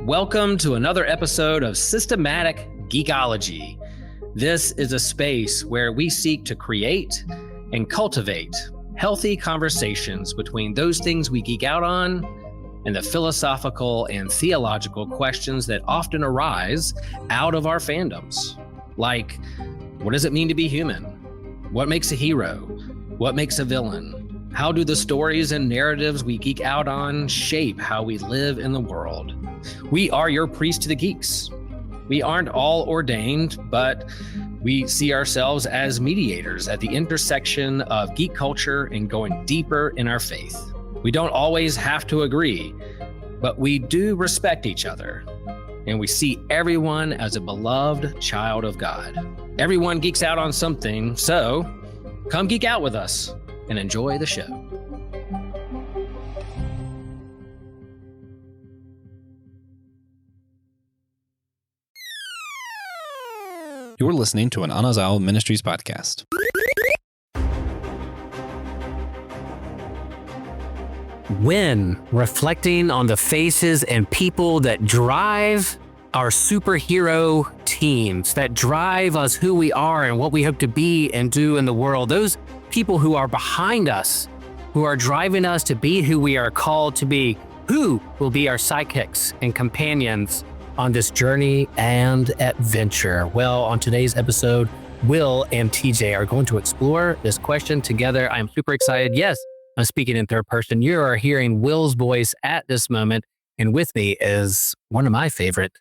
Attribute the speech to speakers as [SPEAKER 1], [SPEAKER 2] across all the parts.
[SPEAKER 1] Welcome to another episode of Systematic Geekology. This is a space where we seek to create and cultivate healthy conversations between those things we geek out on and the philosophical and theological questions that often arise out of our fandoms. Like, what does it mean to be human? What makes a hero? What makes a villain? How do the stories and narratives we geek out on shape how we live in the world? We are your priest to the geeks. We aren't all ordained, but we see ourselves as mediators at the intersection of geek culture and going deeper in our faith. We don't always have to agree, but we do respect each other, and we see everyone as a beloved child of God. Everyone geeks out on something, so come geek out with us and enjoy the show.
[SPEAKER 2] You're listening to an Anazal Ministries podcast.
[SPEAKER 3] When reflecting on the faces and people that drive our superhero teams, that drive us who we are and what we hope to be and do in the world, those people who are behind us, who are driving us to be who we are called to be, who will be our sidekicks and companions on this journey and adventure? Well, on today's episode, Will and TJ are going to explore this question together. I'm super excited. Yes, I'm speaking in third person. You are hearing Will's voice at this moment, and with me is one of my favorite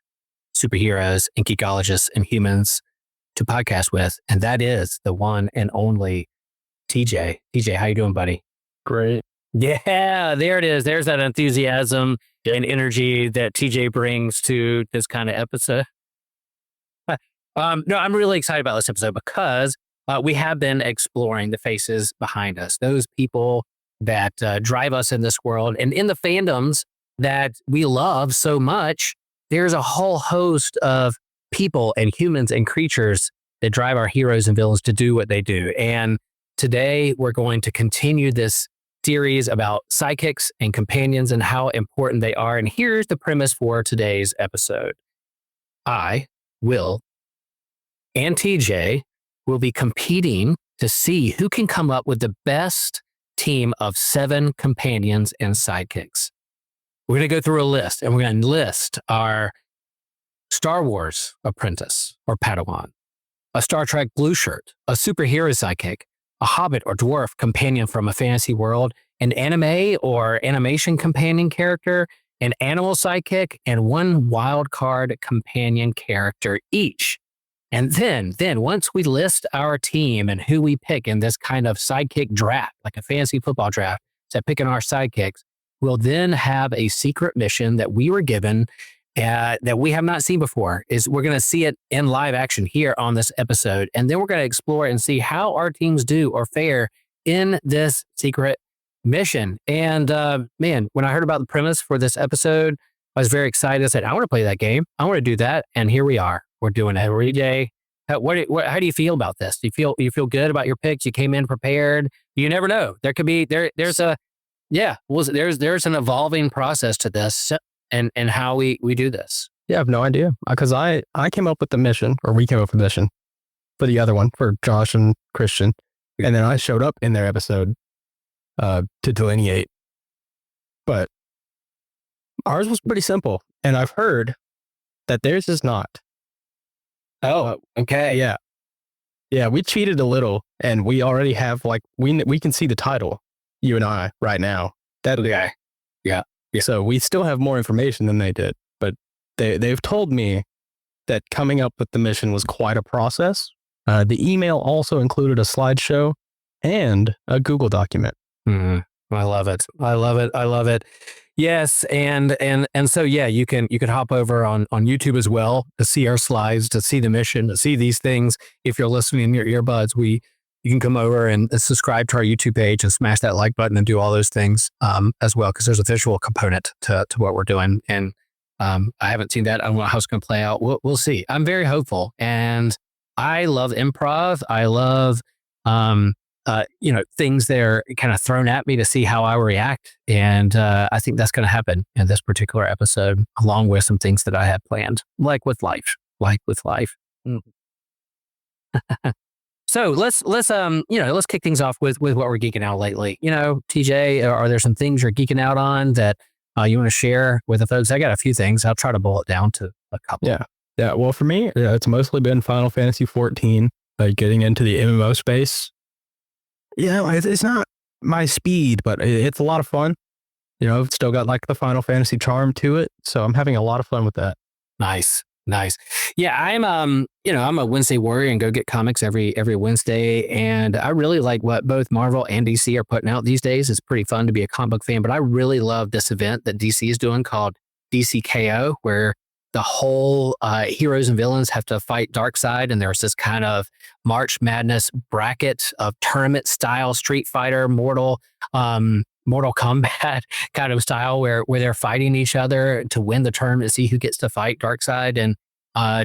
[SPEAKER 3] superheroes and geekologists and humans to podcast with, and that is the one and only TJ. TJ, how you doing, buddy?
[SPEAKER 4] Great.
[SPEAKER 3] Yeah, there it is. There's that enthusiasm and energy that TJ brings to this kind of episode. No, I'm really excited about this episode because we have been exploring the faces behind us, those people that drive us in this world. And in the fandoms that we love so much, there's a whole host of people and humans and creatures that drive our heroes and villains to do what they do. And today we're going to continue this series about sidekicks and companions and how important they are. And here's the premise for today's episode. I, Will, and TJ will be competing to see who can come up with the best team of 7 companions and sidekicks. We're going to go through a list, and we're going to list our Star Wars apprentice or Padawan, a Star Trek blue shirt, a superhero sidekick, a hobbit or dwarf companion from a fantasy world, an anime or animation companion character, an animal sidekick, and one wild card companion character each. And then once we list our team and who we pick in this kind of sidekick draft, like a fantasy football draft, so picking our sidekicks, we'll then have a secret mission that we were given that we have not seen before. We're going to see it in live action here on this episode. And then we're going to explore and see how our teams do or fare in this secret mission. And man, when I heard about the premise for this episode, I was very excited. I said, I want to play that game. I want to do that. And here we are. We're doing it every day. How do you feel about this? Do you feel good about your picks? You came in prepared. You never know. There could be there's an evolving process to this and how we do this.
[SPEAKER 4] Yeah, I have no idea because I came up with the mission, or we came up with the mission for the other one for Josh and Christian, and then I showed up in their episode to delineate. But ours was pretty simple, and I've heard that theirs is not.
[SPEAKER 3] Oh, okay.
[SPEAKER 4] Yeah, we cheated a little, and we already have we can see the title, you and I, right now. That guy.
[SPEAKER 3] Yeah.
[SPEAKER 4] So we still have more information than they did, but they've told me that coming up with the mission was quite a process. The email also included a slideshow and a Google document.
[SPEAKER 3] I love it. I love it. Yes, and so yeah, you can hop over on YouTube as well to see our slides, to see the mission, to see these things. If you're listening in your earbuds, you can come over and subscribe to our YouTube page and smash that like button and do all those things as well, because there's a visual component to what we're doing. And I haven't seen that. I don't know how it's going to play out. We'll see. I'm very hopeful, and I love improv. I love things that are kind of thrown at me to see how I react. And I think that's going to happen in this particular episode, along with some things that I have planned, like with life. Mm. So let's kick things off with what we're geeking out lately. TJ, are there some things you're geeking out on that you want to share with the folks? I got a few things. I'll try to boil it down to a couple.
[SPEAKER 4] Yeah. Well, for me, it's mostly been Final Fantasy 14, getting into the MMO space. It's not my speed, but it's a lot of fun. It's still got like the Final Fantasy charm to it. So I'm having a lot of fun with that.
[SPEAKER 3] Nice. Yeah, I'm I'm a Wednesday warrior and go get comics every Wednesday, and I really like what both Marvel and DC are putting out these days. It's pretty fun to be a comic book fan, but I really love this event that DC is doing called DC KO, where the whole heroes and villains have to fight Darkseid, and there's this kind of March Madness bracket of tournament style Street Fighter, Mortal Kombat kind of style where they're fighting each other to win the tournament, to see who gets to fight Darkseid. And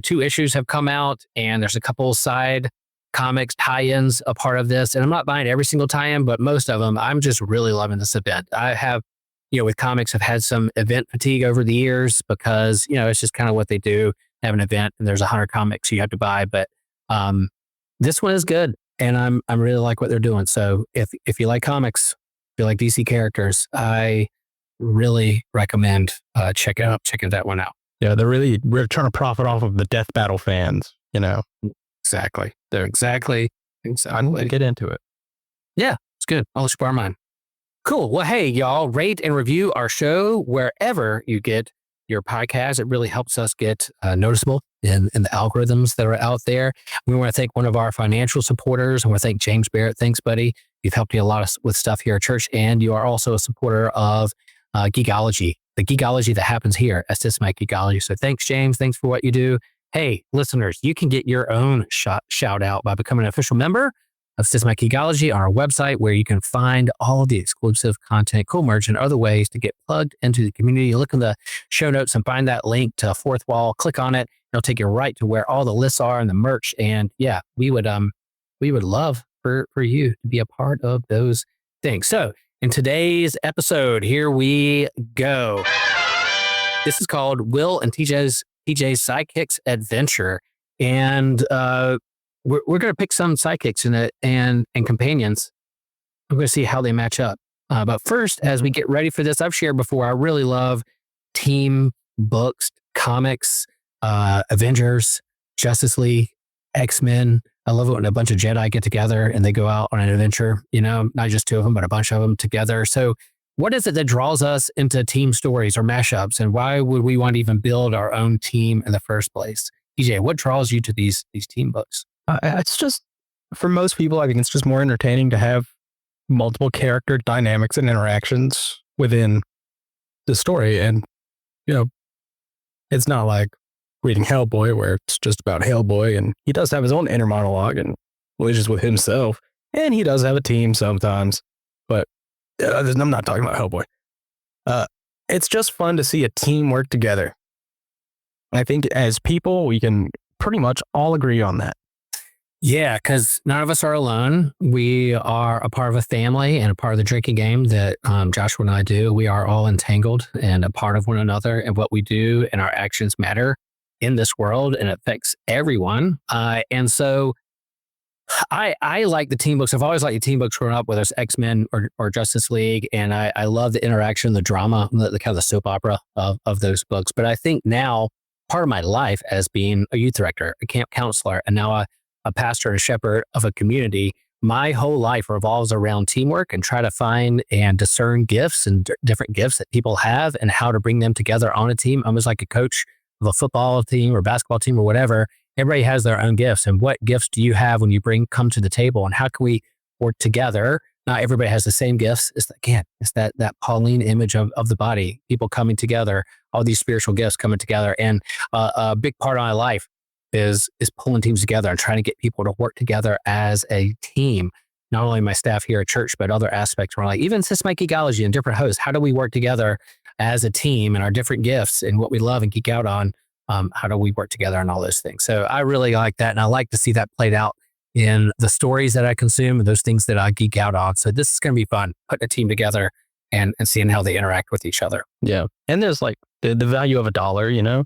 [SPEAKER 3] 2 issues have come out, and there's a couple side comics tie-ins a part of this. And I'm not buying every single tie-in, but most of them. I'm just really loving this event. I have, with comics, I've had some event fatigue over the years because, it's just kind of what they do. They have an event and there's 100 comics you have to buy. But this one is good, and I'm really like what they're doing. So if you like comics, if you like DC characters, I really recommend checking that one out.
[SPEAKER 4] Yeah, we're trying to profit off of the Death Battle fans,
[SPEAKER 3] Exactly. They're exactly.
[SPEAKER 4] I'm going to get into it.
[SPEAKER 3] Yeah, it's good. I'll let you borrow mine. Cool. Well, hey, y'all, rate and review our show wherever you get your podcast. It really helps us get noticeable in the algorithms that are out there. We want to thank one of our financial supporters. I want to thank James Barrett. Thanks, buddy. You've helped me a lot with stuff here at church, and you are also a supporter of Geekology, the Geekology that happens here at Systematic Geekology. So thanks, James. Thanks for what you do. Hey, listeners, you can get your own shout out by becoming an official member of Systematic Geekology on our website, where you can find all of the exclusive content, cool merch, and other ways to get plugged into the community. Look in the show notes and find that link to Fourth Wall. Click on it. It'll take you right to where all the lists are and the merch. And yeah, we would love for you to be a part of those things. So in today's episode, here we go. This is called Will and TJ's Sidekicks Adventure. And we're going to pick some sidekicks in it and companions. We're going to see how they match up. But first, as we get ready for this, I've shared before, I really love team books, comics, Avengers, Justice League, X-Men. I love it when a bunch of Jedi get together and they go out on an adventure, not just 2 of them, but a bunch of them together. So what is it that draws us into team stories or mashups? And why would we want to even build our own team in the first place? TJ, what draws you to these team books?
[SPEAKER 4] It's just, for most people, I think it's just more entertaining to have multiple character dynamics and interactions within the story. And, it's not like reading Hellboy, where it's just about Hellboy, and he does have his own inner monologue and collisions with himself, and he does have a team sometimes, but I'm not talking about Hellboy. It's just fun to see a team work together. I think as people, we can pretty much all agree on that.
[SPEAKER 3] Yeah, because none of us are alone. We are a part of a family and a part of the drinking game that Joshua and I do. We are all entangled and a part of one another, and what we do and our actions matter in this world, and it affects everyone. And so I like the team books. I've always liked the team books growing up, whether it's X-Men or Justice League. And I love the interaction, the drama, the kind of the soap opera of those books. But I think now part of my life as being a youth director, a camp counselor, and now a pastor and shepherd of a community, my whole life revolves around teamwork and try to find and discern gifts and different gifts that people have and how to bring them together on a team. I'm almost like a coach of a football team or basketball team or whatever. Everybody has their own gifts. And what gifts do you have when you come to the table, and how can we work together? Not everybody has the same gifts. It's that Pauline image of the body, people coming together, all these spiritual gifts coming together. And a big part of my life is pulling teams together and trying to get people to work together as a team. Not only my staff here at church, but other aspects where, like, even Systematic Geekology and different hosts, how do we work together as a team and our different gifts and what we love and geek out on? How do we work together on all those things? So I really like that. And I like to see that played out in the stories that I consume and those things that I geek out on. So this is going to be fun, putting a team together and seeing how they interact with each other.
[SPEAKER 4] Yeah. And there's like the value of $1, you know?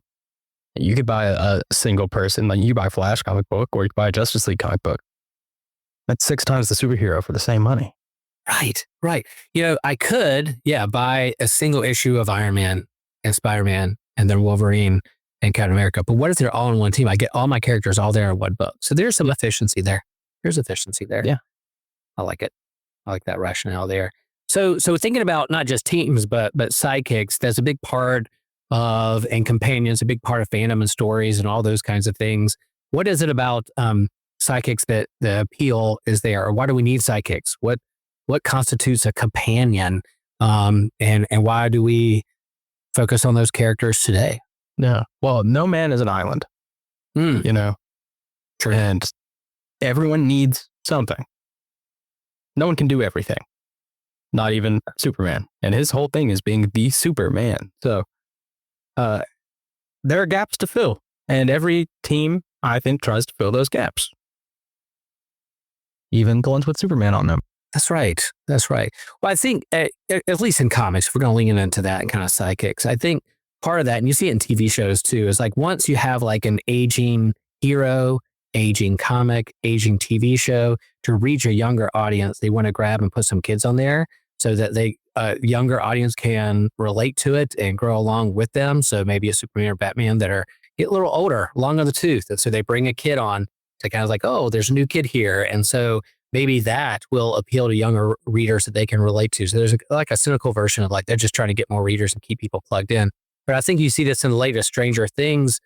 [SPEAKER 4] You could buy a single person, like you buy a Flash comic book or you buy a Justice League comic book. That's 6 times the superhero for the same money.
[SPEAKER 3] Right. You know, I could, buy a single issue of Iron Man and Spider-Man and then Wolverine and Captain America. But what if they're all in one team? I get all my characters all there in one book. So there's some efficiency there.
[SPEAKER 4] Yeah.
[SPEAKER 3] I like it. I like that rationale there. So thinking about not just teams, but sidekicks, that's a big part of, and companions, a big part of fandom and stories and all those kinds of things. What is it about sidekicks that the appeal is there? Or why do we need sidekicks? What constitutes a companion? And why do we focus on those characters today?
[SPEAKER 4] Yeah. Well, no man is an island, you know?
[SPEAKER 3] True.
[SPEAKER 4] And everyone needs something. No one can do everything. Not even Superman. And his whole thing is being the Superman. So there are gaps to fill. And every team, I think, tries to fill those gaps. Even the ones with Superman on them.
[SPEAKER 3] That's right. Well, I think, at least in comics, if we're going to lean into that and kind of sidekicks, I think part of that, and you see it in TV shows too, is like once you have like an aging hero, aging comic, aging TV show, to reach a younger audience, they want to grab and put some kids on there so that they younger audience can relate to it and grow along with them. So maybe a Superman or Batman that are get a little older, long on the tooth. And so they bring a kid on to kind of like, oh, there's a new kid here. And so maybe that will appeal to younger readers that they can relate to. So there's like a cynical version of like, they're just trying to get more readers and keep people plugged in. But I think you see this in the latest Stranger Things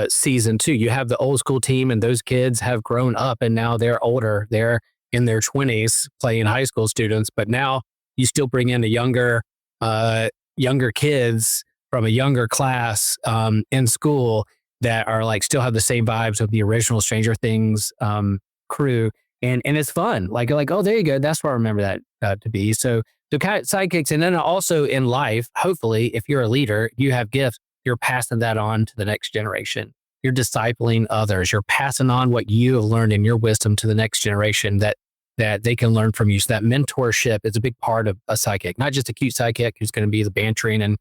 [SPEAKER 3] season too. You have the old school team and those kids have grown up and now they're older. They're in their 20s playing high school students, but now you still bring in a younger kids from a younger class in school that are like still have the same vibes of the original Stranger Things crew. And it's fun. Like, oh, there you go. That's what I remember that to be. So kind of sidekicks. And then also in life, hopefully, if you're a leader, you have gifts, you're passing that on to the next generation. You're discipling others. You're passing on what you have learned in your wisdom to the next generation that they can learn from you. So that mentorship is a big part of a sidekick, not just a cute sidekick who's going to be the bantering and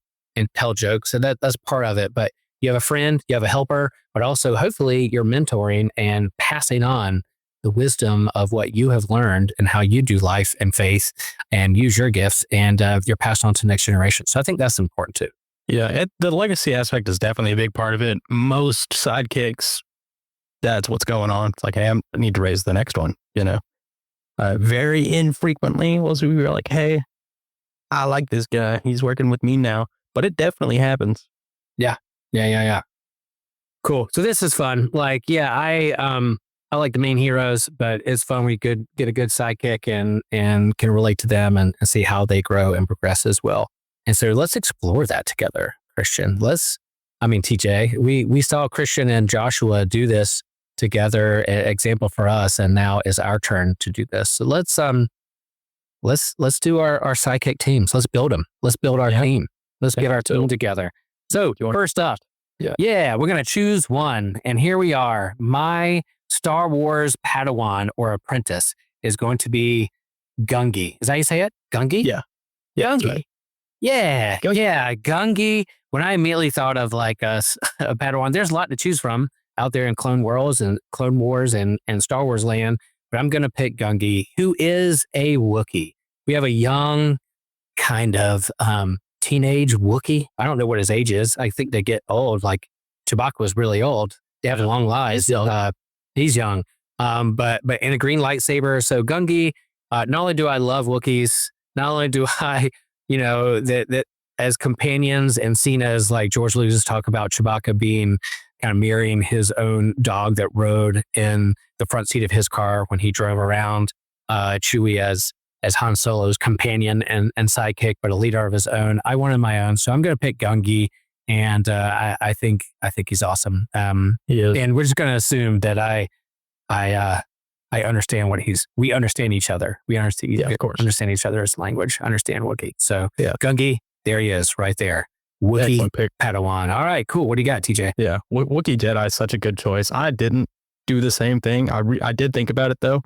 [SPEAKER 3] tell jokes. So that's part of it. But you have a friend, you have a helper, but also hopefully you're mentoring and passing on the wisdom of what you have learned and how you do life and faith and use your gifts, and you're passed on to the next generation. So I think that's important too.
[SPEAKER 4] Yeah, the legacy aspect is definitely a big part of it. Most sidekicks, that's what's going on. It's like, hey, I need to raise the next one, you know? Very infrequently will we be like, hey, I like this guy. He's working with me now. But it definitely happens.
[SPEAKER 3] Yeah. Cool. So this is fun. Like, I like the main heroes, but it's fun. We could get a good sidekick and can relate to them and see how they grow and progress as well. And so let's explore that together, Christian. TJ, we saw Christian and Joshua do this together, an example for us, and now is our turn to do this. So let's do our sidekick teams. Let's build them. Let's build our team. Let's get our team together. So first up, we're going to choose one. And here we are. My Star Wars Padawan or apprentice is going to be Gungi. Is that how you say it? Gungi?
[SPEAKER 4] Yeah.
[SPEAKER 3] Gungi.
[SPEAKER 4] Right.
[SPEAKER 3] Yeah. Gungi. When I immediately thought of like a Padawan, there's a lot to choose from out there in Clone Wars and Star Wars land, but I'm going to pick Gungi, who is a Wookiee. We have a young kind of teenage Wookiee. I don't know what his age is. I think they get old. Like Chewbacca was really old. They have long lives. He's young, but in a green lightsaber. So Gungi, not only do I love Wookiees, not only do I, that as companions and seen as like George Lucas talk about Chewbacca being kind of mirroring his own dog that rode in the front seat of his car when he drove around, Chewie as Han Solo's companion and sidekick, but a leader of his own. I wanted my own, so I'm going to pick Gungi. And I think he's awesome.
[SPEAKER 4] He is.
[SPEAKER 3] And we're just going to assume that I understand we understand each other. We understand,
[SPEAKER 4] of course.
[SPEAKER 3] Understand each other's language. Understand Wookiee. So Gungi, there he is, right there. Wookiee Padawan. All right, cool. What do you got, TJ?
[SPEAKER 4] Yeah, Wookiee Jedi is such a good choice. I didn't do the same thing. I did think about it though.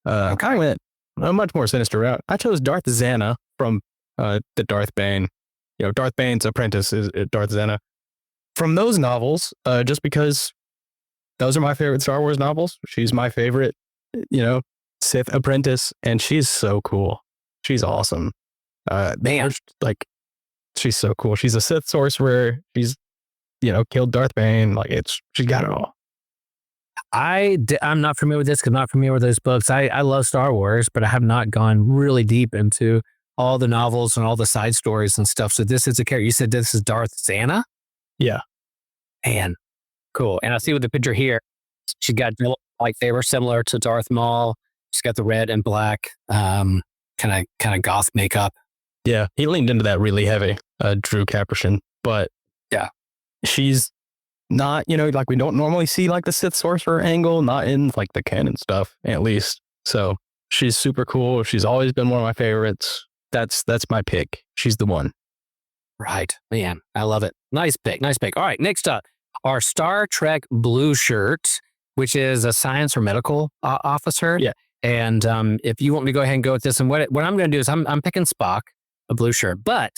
[SPEAKER 4] I kind of went a much more sinister route. I chose Darth Xana from the Darth Bane. Darth Bane's apprentice is Darth Xana. From those novels, just because those are my favorite Star Wars novels. She's my favorite, Sith apprentice, and she's so cool. She's awesome. Man, like, she's so cool. She's a Sith sorcerer. She's, killed Darth Bane. Like, she's got it all.
[SPEAKER 3] I'm not familiar with this because I'm not familiar with those books. I love Star Wars, but I have not gone really deep into all the novels and all the side stories and stuff. So this is a character. You said this is Darth Xana?
[SPEAKER 4] Yeah.
[SPEAKER 3] Man, cool. And I see with the picture here, she's got lightsaber similar to Darth Maul. She's got the red and black kind of goth makeup.
[SPEAKER 4] Yeah, he leaned into that really heavy, Drew Capricorn. But
[SPEAKER 3] yeah,
[SPEAKER 4] she's not, like we don't normally see like the Sith sorcerer angle, not in like the canon stuff, at least. So she's super cool. She's always been one of my favorites. That's my pick. She's the one.
[SPEAKER 3] Right. Man, I love it. Nice pick. Nice pick. All right. Next up, our Star Trek blue shirt, which is a science or medical officer.
[SPEAKER 4] Yeah.
[SPEAKER 3] And if you want me to go ahead and go with this, and what I'm going to do is I'm picking Spock, a blue shirt, but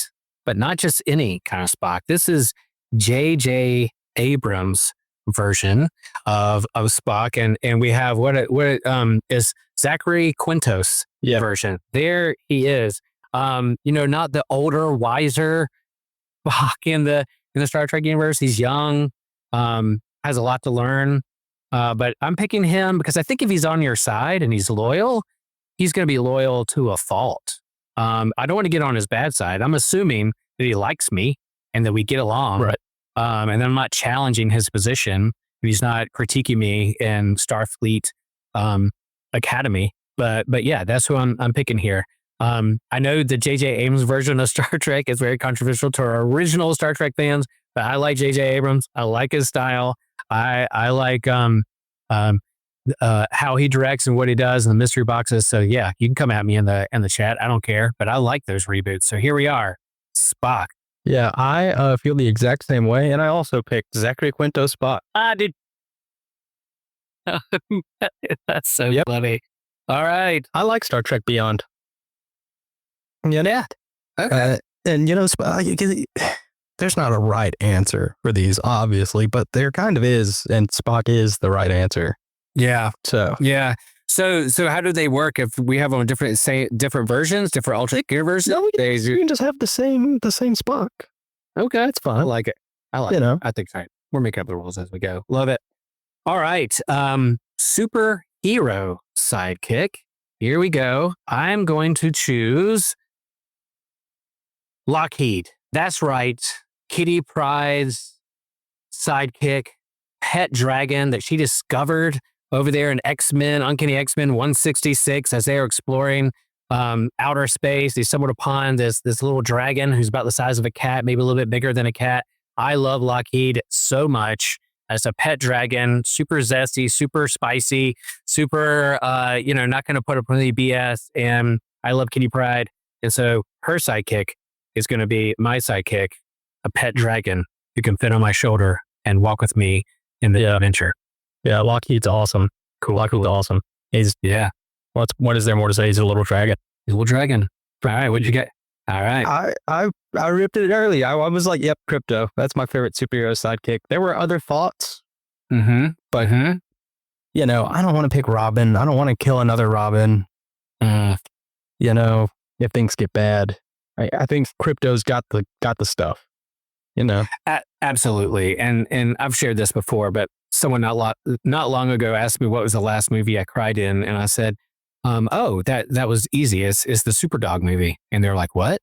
[SPEAKER 3] not just any kind of Spock. This is J.J. Abrams' version of Spock, and we have what is Zachary Quintos version. There he is. Not the older, wiser Spock in the Star Trek universe. He's young, has a lot to learn. But I'm picking him because I think if he's on your side and he's loyal, he's going to be loyal to a fault. I don't want to get on his bad side. I'm assuming that he likes me and that we get along.
[SPEAKER 4] Right.
[SPEAKER 3] And I'm not challenging his position. He's not critiquing me in Starfleet Academy. But yeah, that's who I'm picking here. I know the J.J. Abrams version of Star Trek is very controversial to our original Star Trek fans, but I like J.J. Abrams. I like his style. I like how he directs and what he does in the mystery boxes. So yeah, you can come at me in the chat. I don't care, but I like those reboots. So here we are, Spock.
[SPEAKER 4] Yeah, I feel the exact same way, and I also picked Zachary Quinto Spock.
[SPEAKER 3] I did. That's so funny. All right,
[SPEAKER 4] I like Star Trek Beyond.
[SPEAKER 3] Yeah. Okay.
[SPEAKER 4] And there's not a right answer for these, obviously, but there kind of is, and Spock is the right answer.
[SPEAKER 3] Yeah.
[SPEAKER 4] So
[SPEAKER 3] yeah. So how do they work if we have them different versions, different alternate universes?
[SPEAKER 4] No, you can just have the same Spock.
[SPEAKER 3] Okay,
[SPEAKER 4] it's fine.
[SPEAKER 3] I like it. I think right. We're making up the rules as we go. Love it. All right. Superhero sidekick. Here we go. I'm going to choose Lockheed. That's right. Kitty Pryde's sidekick, pet dragon that she discovered over there in X-Men, Uncanny X-Men 166, as they are exploring outer space. They stumbled upon this little dragon who's about the size of a cat, maybe a little bit bigger than a cat. I love Lockheed so much as a pet dragon, super zesty, super spicy, super, not going to put up with any BS. And I love Kitty Pryde. And so her sidekick is going to be my sidekick, a pet dragon who can fit on my shoulder and walk with me in the adventure.
[SPEAKER 4] Yeah, Lockheed's awesome. Cool. Lockheed's awesome. What is there more to say? He's a little dragon.
[SPEAKER 3] He's a little dragon. All right, what'd you get? All right.
[SPEAKER 4] I ripped it early. I was like, yep, Crypto. That's my favorite superhero sidekick. There were other thoughts. But, I don't want to pick Robin. I don't want to kill another Robin. If things get bad. I think Crypto's got the stuff.
[SPEAKER 3] Absolutely. And I've shared this before, but someone not long ago asked me what was the last movie I cried in, and I said, that was easy. It's the Superdog movie. And they're like, what?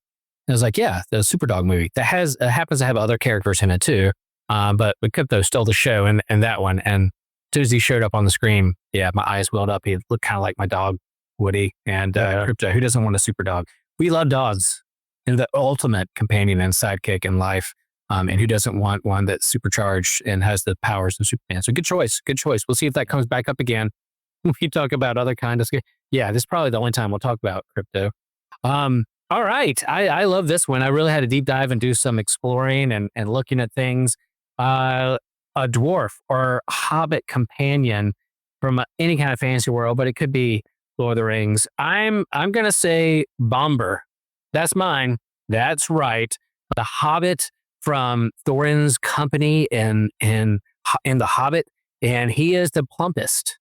[SPEAKER 3] And I was like, yeah, the Superdog movie that happens to have other characters in it too. But Crypto stole the show and that one. And as soon as he showed up on the screen, yeah, my eyes welled up. He looked kind of like my dog, Woody, and Crypto. Who doesn't want a super dog? We love dogs. And the ultimate companion and sidekick in life. And who doesn't want one that's supercharged and has the powers of Superman? So good choice. We'll see if that comes back up again. We talk about other kind of. Yeah, this is probably the only time we'll talk about Crypto. All right. I love this one. I really had to deep dive and do some exploring and looking at things. A dwarf or hobbit companion from any kind of fantasy world, but it could be Lord of the Rings. I'm gonna say Bomber. That's mine. That's right. The Hobbit from Thorin's company in The Hobbit, and he is the plumpest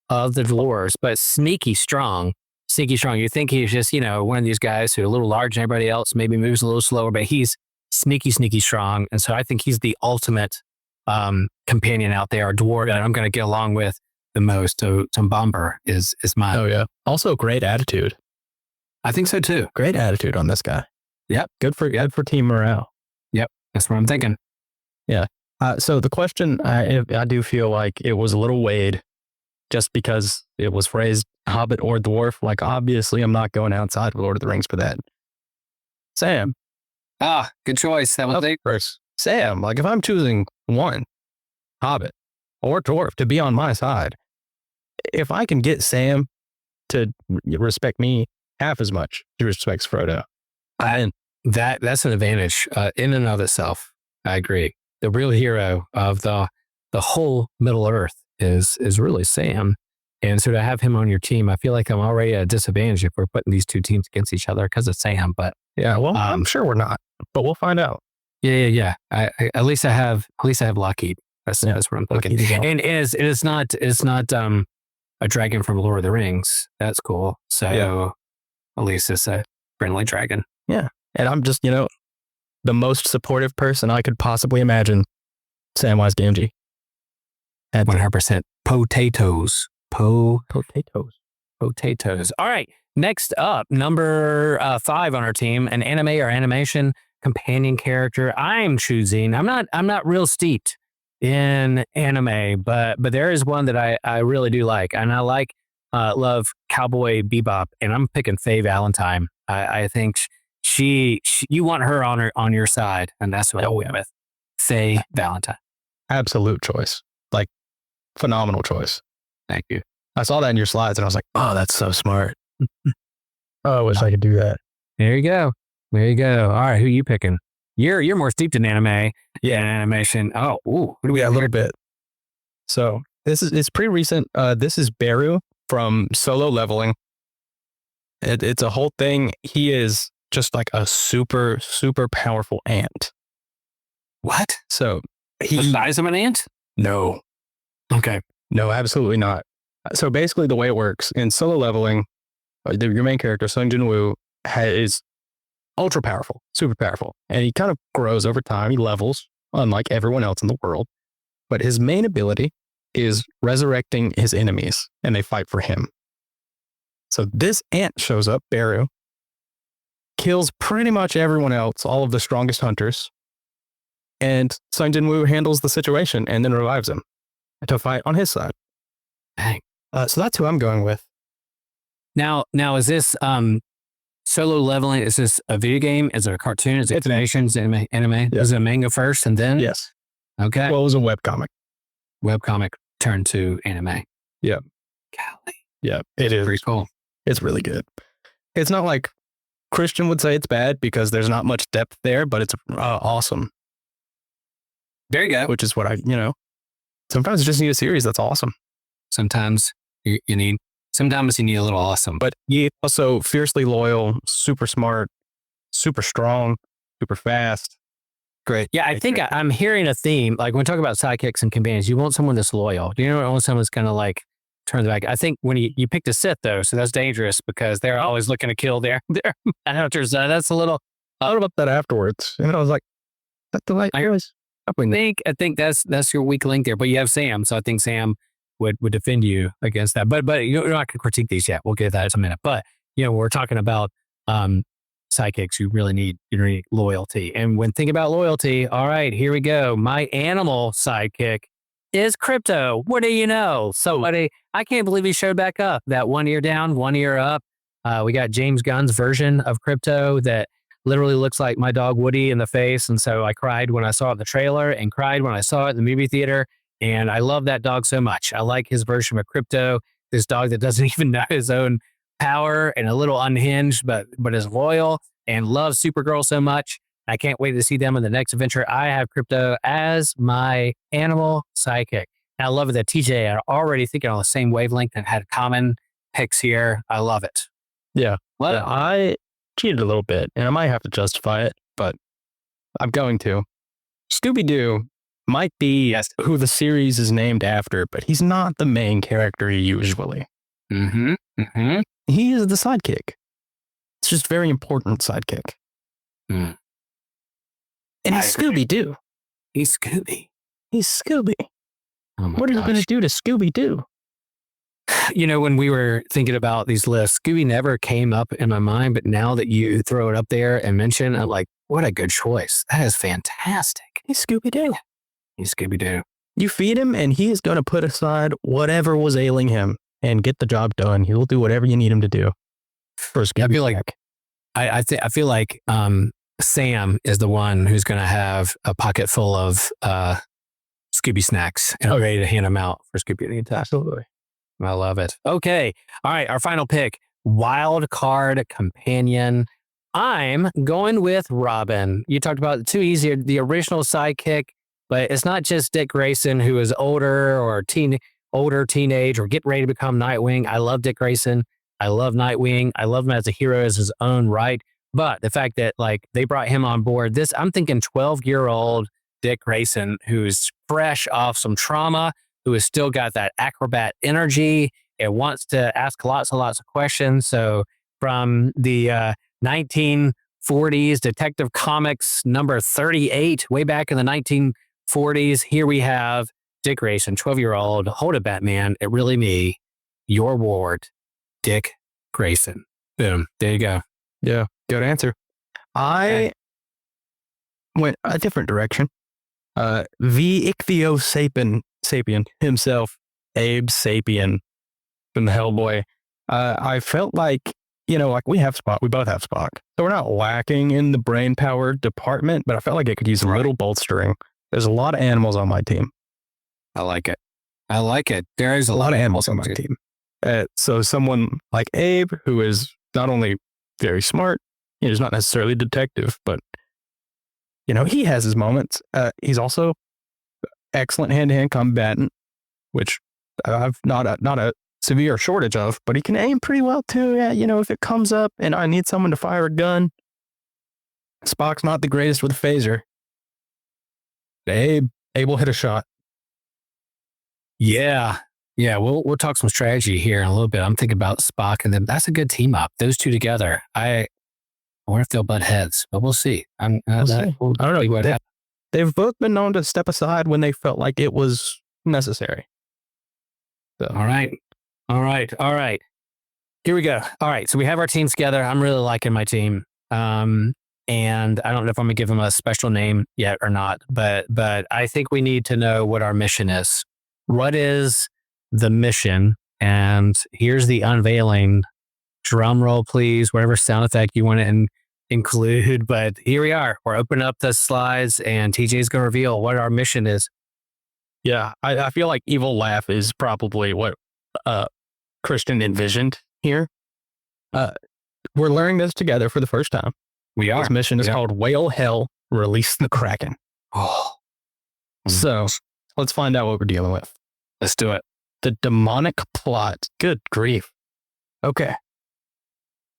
[SPEAKER 3] of the dwarves, but sneaky strong. Sneaky strong. You think he's just, one of these guys who are a little larger than everybody else, maybe moves a little slower, but he's sneaky strong. And so I think he's the ultimate companion out there, a dwarf that I'm going to get along with the most. So Bomber is mine.
[SPEAKER 4] Oh, yeah. Also, great attitude.
[SPEAKER 3] I think so too.
[SPEAKER 4] Great attitude on this guy.
[SPEAKER 3] Yep.
[SPEAKER 4] Good for team morale.
[SPEAKER 3] Yep. That's what I'm thinking.
[SPEAKER 4] Yeah. So the question, I do feel like it was a little weighed just because it was phrased Hobbit or dwarf. Like, obviously, I'm not going outside of Lord of the Rings for that. Sam.
[SPEAKER 3] Ah, good choice. That was
[SPEAKER 4] first. Sam, like if I'm choosing one, Hobbit or dwarf to be on my side, if I can get Sam to respect me half as much as he respects Frodo,
[SPEAKER 3] that's an advantage in and of itself. I agree. The real hero of the whole Middle Earth is really Sam. And so to have him on your team, I feel like I'm already at a disadvantage if we're putting these two teams against each other because of Sam. But
[SPEAKER 4] yeah, well, I'm sure we're not, but we'll find out.
[SPEAKER 3] Yeah. At least I have Lockheed. That's what I'm thinking. And it's not a dragon from Lord of the Rings. That's cool. So at least it's a friendly dragon.
[SPEAKER 4] Yeah. And I'm just, the most supportive person I could possibly imagine. Samwise Gamgee.
[SPEAKER 3] 100% potatoes. Potatoes. All right. Next up, number 5 on our team, an anime or animation companion character. I'm not real steeped in anime, but there is one that I really do like. And I love Cowboy Bebop, and I'm picking Faye Valentine. I think you want her on your side, and that's what I went with. Faye Valentine.
[SPEAKER 4] Absolute choice. Like, phenomenal choice.
[SPEAKER 3] Thank you.
[SPEAKER 4] I saw that in your slides and I was like, oh, that's so smart. I wish I could do that.
[SPEAKER 3] There you go. All right, who are you picking? You're more steeped in anime and animation. Oh, ooh.
[SPEAKER 4] A little bit. So it's pretty recent. This is Beru from Solo Leveling. It's a whole thing. He is just like a super, super powerful ant.
[SPEAKER 3] What?
[SPEAKER 4] So
[SPEAKER 3] the size of an ant?
[SPEAKER 4] No.
[SPEAKER 3] Okay.
[SPEAKER 4] No, absolutely not. So basically the way it works in Solo Leveling, your main character, Sung Jin-woo, is ultra powerful, super powerful. And he kind of grows over time. He levels, unlike everyone else in the world. But his main ability is resurrecting his enemies, and they fight for him. So this ant shows up, Beru, kills pretty much everyone else, all of the strongest hunters. And Sung Jin-woo handles the situation and then revives him to fight on his side.
[SPEAKER 3] Dang.
[SPEAKER 4] So that's who I'm going with.
[SPEAKER 3] Now is this Solo Leveling? Is this a video game? Is it a cartoon? Is it animation? Is it anime?
[SPEAKER 4] Yeah.
[SPEAKER 3] Is it a manga first and then?
[SPEAKER 4] Yes.
[SPEAKER 3] Okay.
[SPEAKER 4] Well, it was a webcomic.
[SPEAKER 3] Webcomic turned to anime.
[SPEAKER 4] Yeah.
[SPEAKER 3] Golly.
[SPEAKER 4] Yeah, it is.
[SPEAKER 3] Pretty cool.
[SPEAKER 4] It's really good. It's not like Christian would say it's bad because there's not much depth there, but it's awesome.
[SPEAKER 3] There you go.
[SPEAKER 4] Which is what sometimes you just need a series that's awesome.
[SPEAKER 3] Sometimes you need a little awesome.
[SPEAKER 4] But he also fiercely loyal, super smart, super strong, super fast.
[SPEAKER 3] Great. Yeah, I think I'm hearing a theme. Like when we talk about sidekicks and companions, you want someone that's loyal. Do you know, want someone that's going to like turn the back? I think when you picked a Sith though, so that's dangerous because they're always looking to kill their hunters. That's a little.
[SPEAKER 4] I thought about that afterwards, and I was like, "That's the way I was."
[SPEAKER 3] I think that's your weak link there. But you have Sam, so I think Sam would defend you against that. But you're not going to critique these yet. We'll get to that in a minute. But when we're talking about sidekicks, you really need loyalty. And when thinking about loyalty, all right, here we go. My animal sidekick is Crypto. What do you know? Somebody, I can't believe he showed back up. That 1 ear down, 1 ear up. We got James Gunn's version of Crypto that literally looks like my dog Woody in the face. And so I cried when I saw it in the trailer and cried when I saw it in the movie theater. And I love that dog so much. I like his version of Crypto, this dog that doesn't even know his own power and a little unhinged, but is loyal and loves Supergirl so much. I can't wait to see them in the next adventure. I have Crypto as my animal sidekick. And I love it that TJ are already thinking on the same wavelength and had common picks here. I love it.
[SPEAKER 4] Yeah.
[SPEAKER 3] What?
[SPEAKER 4] I cheated a little bit, and I might have to justify it, but I'm going to. Scooby-Doo might be who the series is named after, but he's not the main character usually.
[SPEAKER 3] Mm-hmm. Mm-hmm.
[SPEAKER 4] He is the sidekick. It's just very important sidekick.
[SPEAKER 3] Mm.
[SPEAKER 4] And he's Scooby-Doo.
[SPEAKER 3] He's Scooby.
[SPEAKER 4] He's Scooby.
[SPEAKER 3] Oh my
[SPEAKER 4] What are you
[SPEAKER 3] gosh.
[SPEAKER 4] going to do to Scooby-Doo?
[SPEAKER 3] You know, when we were thinking about these lists, Scooby never came up in my mind, but now that you throw it up there and mention, I'm like, what a good choice. That is fantastic.
[SPEAKER 4] He's Scooby-Doo.
[SPEAKER 3] He's Scooby-Doo.
[SPEAKER 4] You feed him, and he is going to put aside whatever was ailing him and get the job done. He'll do whatever you need him to do. For Scooby.
[SPEAKER 3] I feel like I feel like Sam is the one who's going to have a pocket full of Scooby snacks and ready to hand them out for Scooby to eat.
[SPEAKER 4] Absolutely.
[SPEAKER 3] I love it. Okay. All right. Our final pick, wild card companion. I'm going with Robin. You talked about too easy, the original sidekick, but it's not just Dick Grayson, who is older or teenage or getting ready to become Nightwing. I love Dick Grayson. I love Nightwing. I love him as a hero as his own right. But the fact that like they brought him on board, I'm thinking 12-year-old Dick Grayson, who's fresh off some trauma, who has still got that acrobat energy and wants to ask lots and lots of questions. So from the 1940s Detective Comics number 38, way back in the 1940s, here we have Dick Grayson, 12-year-old, hold it, Batman, it really me, your ward, Dick Grayson. Boom. There you go.
[SPEAKER 4] Yeah. Good answer. I went a different direction. The Sapien himself, Abe Sapien from the Hellboy. I felt like, like we have Spock, we both have Spock. So we're not lacking in the brain power department, but I felt like it could use a little bolstering. There's a lot of animals on my team.
[SPEAKER 3] I like it. I like it. There is
[SPEAKER 4] A lot of animals on my team. So someone like Abe, who is not only very smart, he's not necessarily a detective, but he has his moments. He's also excellent hand-to-hand combatant, which I've not a severe shortage of, but he can aim pretty well too. Yeah, if it comes up and I need someone to fire a gun, Spock's not the greatest with a phaser. Abe will hit a shot.
[SPEAKER 3] Yeah. Yeah, we'll talk some strategy here in a little bit. I'm thinking about Spock and them. That's a good team up. Those two together. I wonder if they'll butt heads, but we'll see. I don't know what happens.
[SPEAKER 4] They've both been known to step aside when they felt like it was necessary. So.
[SPEAKER 3] All right. Here we go. All right. So we have our teams together. I'm really liking my team. And I don't know if I'm gonna give them a special name yet or not, but I think we need to know what our mission is. What is the mission? And here's the unveiling. Drum roll, please. Whatever sound effect you want to include. But here we are. We're opening up the slides, and TJ's going to reveal what our mission is.
[SPEAKER 4] Yeah, I feel like evil laugh is probably what Christian envisioned here. We're learning this together for the first time.
[SPEAKER 3] We are.
[SPEAKER 4] This mission is called Whale Hell, Release the Kraken.
[SPEAKER 3] Oh.
[SPEAKER 4] So let's find out what we're dealing with.
[SPEAKER 3] Let's do it.
[SPEAKER 4] The demonic plot. Good grief. Okay.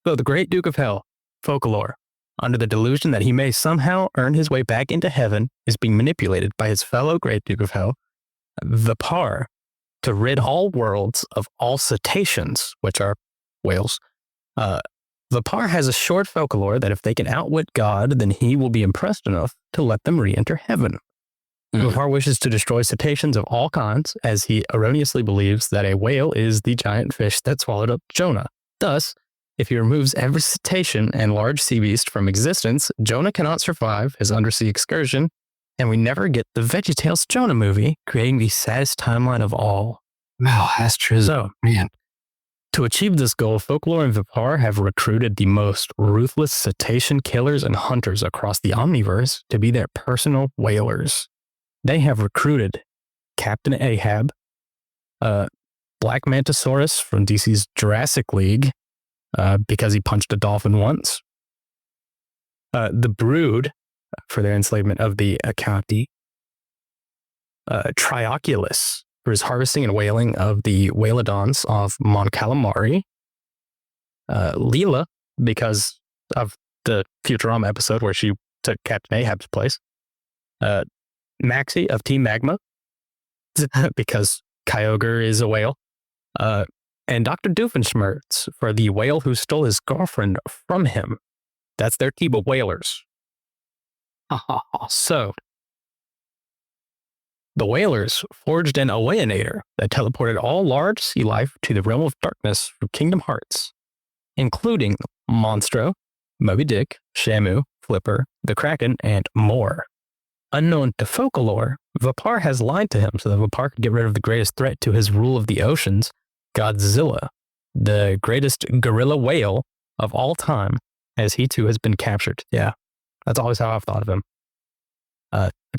[SPEAKER 4] So the Great Duke of Hell, Folklore, under the delusion that he may somehow earn his way back into heaven, is being manipulated by his fellow Great Duke of Hell, the Par, to rid all worlds of all cetaceans, which are whales. The Par has a short folklore that if they can outwit God, then he will be impressed enough to let them re-enter heaven. The Par wishes to destroy cetaceans of all kinds, as he erroneously believes that a whale is the giant fish that swallowed up Jonah. Thus, if he removes every cetacean and large sea beast from existence, Jonah cannot survive his undersea excursion, and we never get the VeggieTales Jonah movie, creating the saddest timeline of all.
[SPEAKER 3] Wow, that's true.
[SPEAKER 4] So,
[SPEAKER 3] man,
[SPEAKER 4] to achieve this goal, Folklore and Vipar have recruited the most ruthless cetacean killers and hunters across the Omniverse to be their personal whalers. They have recruited Captain Ahab, Black Mantisaurus from DC's Jurassic League, because he punched a dolphin once. The Brood, for their enslavement of the Acanti. Trioculus, for his harvesting and whaling of the whalodons off Mon Calamari. Leela, because of the Futurama episode where she took Captain Ahab's place. Maxie of Team Magma, because Kyogre is a whale. And Dr. Doofenshmirtz for the whale who stole his girlfriend from him. That's their team of whalers. So, the whalers forged an Awaenator that teleported all large sea life to the realm of darkness from Kingdom Hearts, including Monstro, Moby Dick, Shamu, Flipper, the Kraken, and more. Unknown to Folklore, Vapar has lied to him so that Vapar could get rid of the greatest threat to his rule of the oceans, Godzilla, the greatest gorilla whale of all time, as he too has been captured. Yeah, that's always how I've thought of him.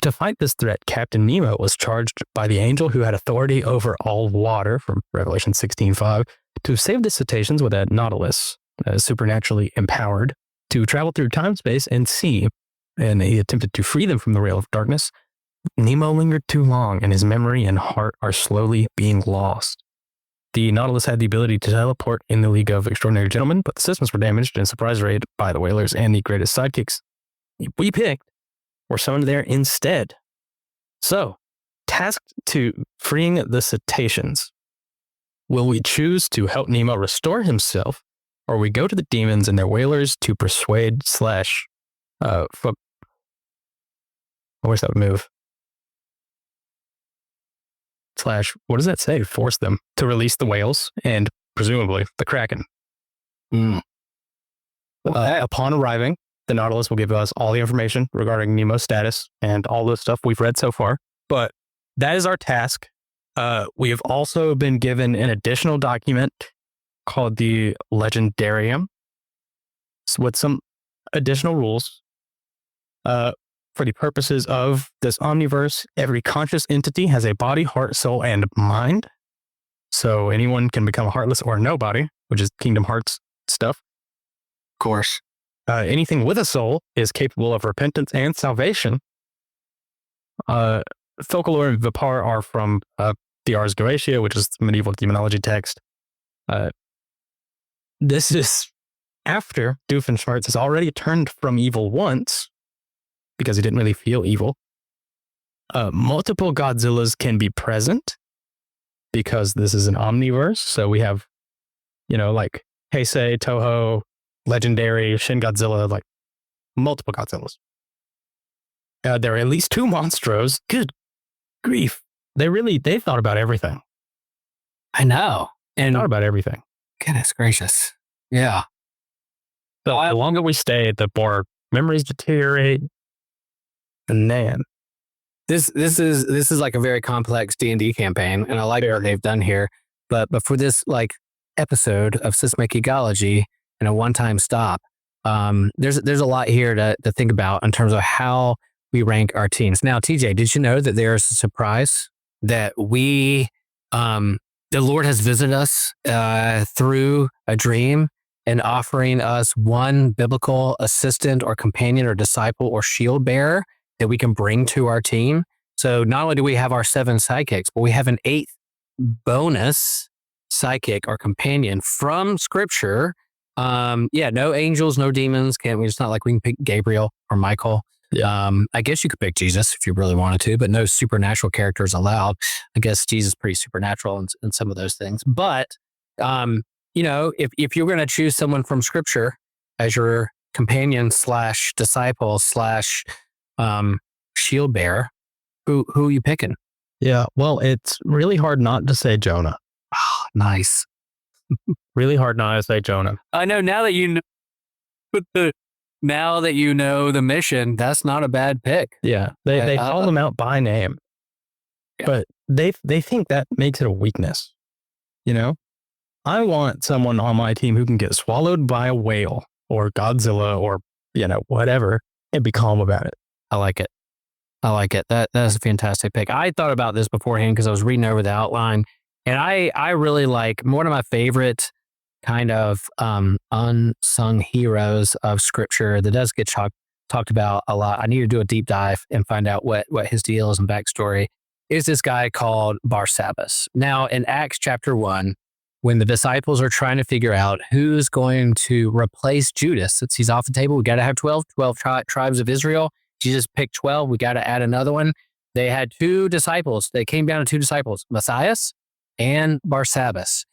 [SPEAKER 4] To fight this threat, Captain Nemo was charged by the angel who had authority over all water from Revelation 16:5 to save the cetaceans with a Nautilus, supernaturally empowered, to travel through time, space, and sea. And he attempted to free them from the rail of darkness. Nemo lingered too long, and his memory and heart are slowly being lost. The Nautilus had the ability to teleport in the League of Extraordinary Gentlemen, but the systems were damaged in a surprise raid by the whalers, and the greatest sidekicks we picked were summoned there instead. So, tasked to freeing the cetaceans, will we choose to help Nemo restore himself, or we go to the demons and their whalers to persuade I wish that would move. What does that say? Force them to release the whales and presumably the Kraken. Upon arriving, the Nautilus will give us all the information regarding Nemo's status and all the stuff we've read so far. But that is our task. We have also been given an additional document called the Legendarium with some additional rules. For the purposes of this omniverse, every conscious entity has a body, heart, soul, and mind. So anyone can become a heartless or a nobody, which is Kingdom Hearts stuff.
[SPEAKER 3] Of course.
[SPEAKER 4] Anything with a soul is capable of repentance and salvation. Folklore and Vapar are from the Ars Goetia, which is the medieval demonology text. This is after Doofenshmirtz has already turned from evil once, because he didn't really feel evil. Multiple Godzillas can be present because this is an omniverse. So we have, like Heisei, Toho, Legendary, Shin Godzilla, like multiple Godzillas. There are at least 2 Monstros. Good grief. They thought about everything.
[SPEAKER 3] I know. And
[SPEAKER 4] thought about everything.
[SPEAKER 3] Goodness gracious. Yeah.
[SPEAKER 4] The longer we stay, the more memories deteriorate. And man,
[SPEAKER 3] this is like a very complex D&D campaign, and I like what they've done here. But for this like episode of Systematic Geekology and a one-time stop, there's a lot here to think about in terms of how we rank our teams. Now, TJ, did you know that there's a surprise that the Lord has visited us through a dream and offering us one biblical assistant or companion or disciple or shield bearer that we can bring to our team. So not only do we have our 7 sidekicks, but we have an 8th bonus sidekick or companion from Scripture. No angels, no demons. It's not like we can pick Gabriel or Michael.
[SPEAKER 4] Yeah.
[SPEAKER 3] I guess you could pick Jesus if you really wanted to, but no supernatural characters allowed. I guess Jesus is pretty supernatural in some of those things. But, if you're going to choose someone from Scripture as your companion / disciple / shield bearer, who are you picking?
[SPEAKER 4] Yeah, well, it's really hard not to say Jonah.
[SPEAKER 3] Oh, nice.
[SPEAKER 4] Really hard not to say Jonah.
[SPEAKER 3] I know now that you know the mission, that's not a bad pick.
[SPEAKER 4] Yeah, they call them out by name, but they think that makes it a weakness. I want someone on my team who can get swallowed by a whale or Godzilla or whatever and be calm about it.
[SPEAKER 3] I like it. That is a fantastic pick. I thought about this beforehand because I was reading over the outline, and I really like one of my favorite kind of unsung heroes of Scripture that does get talked about a lot. I need to do a deep dive and find out what his deal is and backstory. is this guy called Barsabbas. Now, in Acts chapter 1, when the disciples are trying to figure out who's going to replace Judas, since he's off the table, we got to have 12 tribes of Israel. Jesus picked 12. We got to add another one. They had two disciples. They came down to two disciples, Matthias and Barsabbas.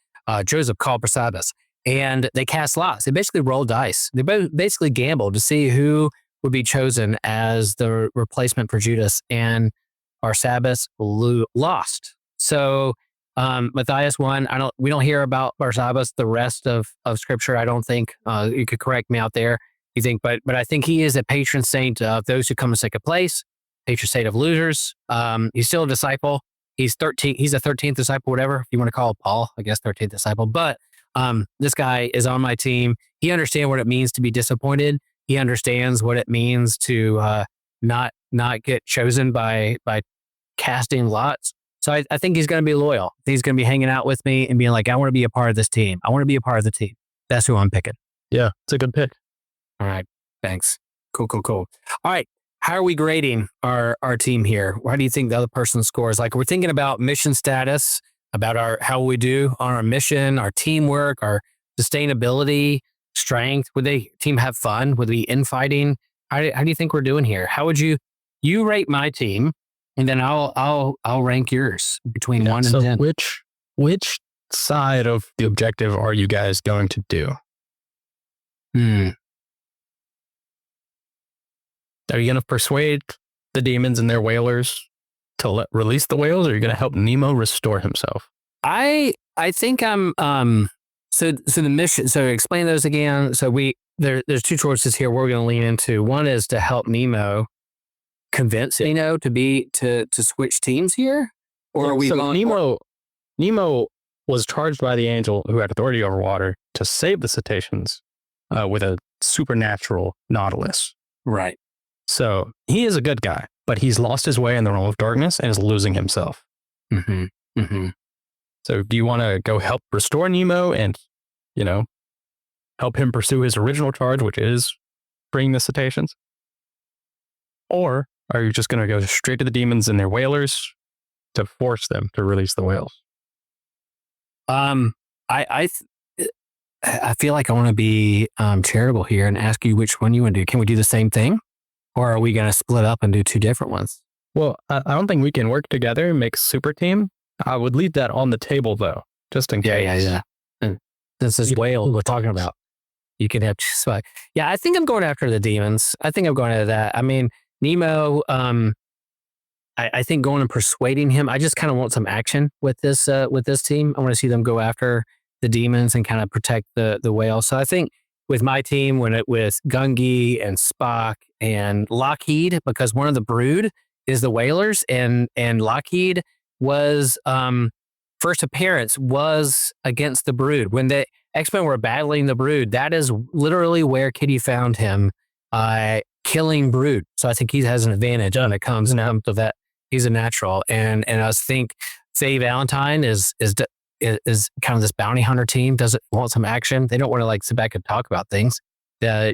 [SPEAKER 3] Joseph called Barsabbas. And they cast lots. They basically rolled dice. They basically gambled to see who would be chosen as the replacement for Judas. And Barsabbas lost. So Matthias won. We don't hear about Barsabbas the rest of Scripture. I don't think. You could correct me out there. You think, but I think he is a patron saint of those who come in second place, patron saint of losers. He's still a disciple. He's 13. He's a 13th disciple, whatever if you want to call it Paul. I guess 13th disciple. But this guy is on my team. He understands what it means to be disappointed. He understands what it means to not get chosen by casting lots. So I think he's going to be loyal. He's going to be hanging out with me and being like, I want to be a part of this team. I want to be a part of the team. That's who I'm picking.
[SPEAKER 4] Yeah, it's a good pick.
[SPEAKER 3] All right. Thanks. Cool. All right. How are we grading our team here? How do you think the other person scores? Like, we're thinking about mission status, about how we do on our mission, our teamwork, our sustainability, strength. Would the team have fun? Would we be infighting? How do you think we're doing here? How would you rate my team, and then I'll rank yours between 1 and 10.
[SPEAKER 4] Which side of the objective are you guys going to do? Are you going to persuade the demons and their whalers to release the whales, or are you going to help Nemo restore himself?
[SPEAKER 3] I think I'm so the mission. So explain those again. So there's two choices here we're going to lean into. One is to help Nemo convince Nemo to switch teams here, or are we?
[SPEAKER 4] So Nemo was charged by the angel who had authority over water to save the cetaceans with a supernatural nautilus.
[SPEAKER 3] Right.
[SPEAKER 4] So he is a good guy, but he's lost his way in the realm of darkness and is losing himself. So do you want to go help restore Nemo and, help him pursue his original charge, which is freeing the cetaceans? Or are you just going to go straight to the demons and their whalers to force them to release the whales?
[SPEAKER 3] I feel like I want to be charitable here and ask you which one you want to do. Can we do the same thing? Or are we going to split up and do two different ones?
[SPEAKER 4] Well, I don't think we can work together and make a super team. I would leave that on the table, though, just in case.
[SPEAKER 3] Yeah. And this is whale we're talking about. You can have Spock. Yeah, I think I'm going after the demons. I think I'm going after that. I mean, Nemo, I think going and persuading him, I just kind of want some action with this team. I want to see them go after the demons and kind of protect the whale. So I think with my team, with Gungi and Spock and Lockheed, because one of the brood is the whalers, and Lockheed was first appearance was against the brood. When the X-Men were battling the brood, that is literally where Kitty found him, killing brood. So I think he has an advantage when it comes down to that. He's a natural, and I think Faye Valentine is kind of this bounty hunter team. Doesn't want some action. They don't want to like sit back and talk about things.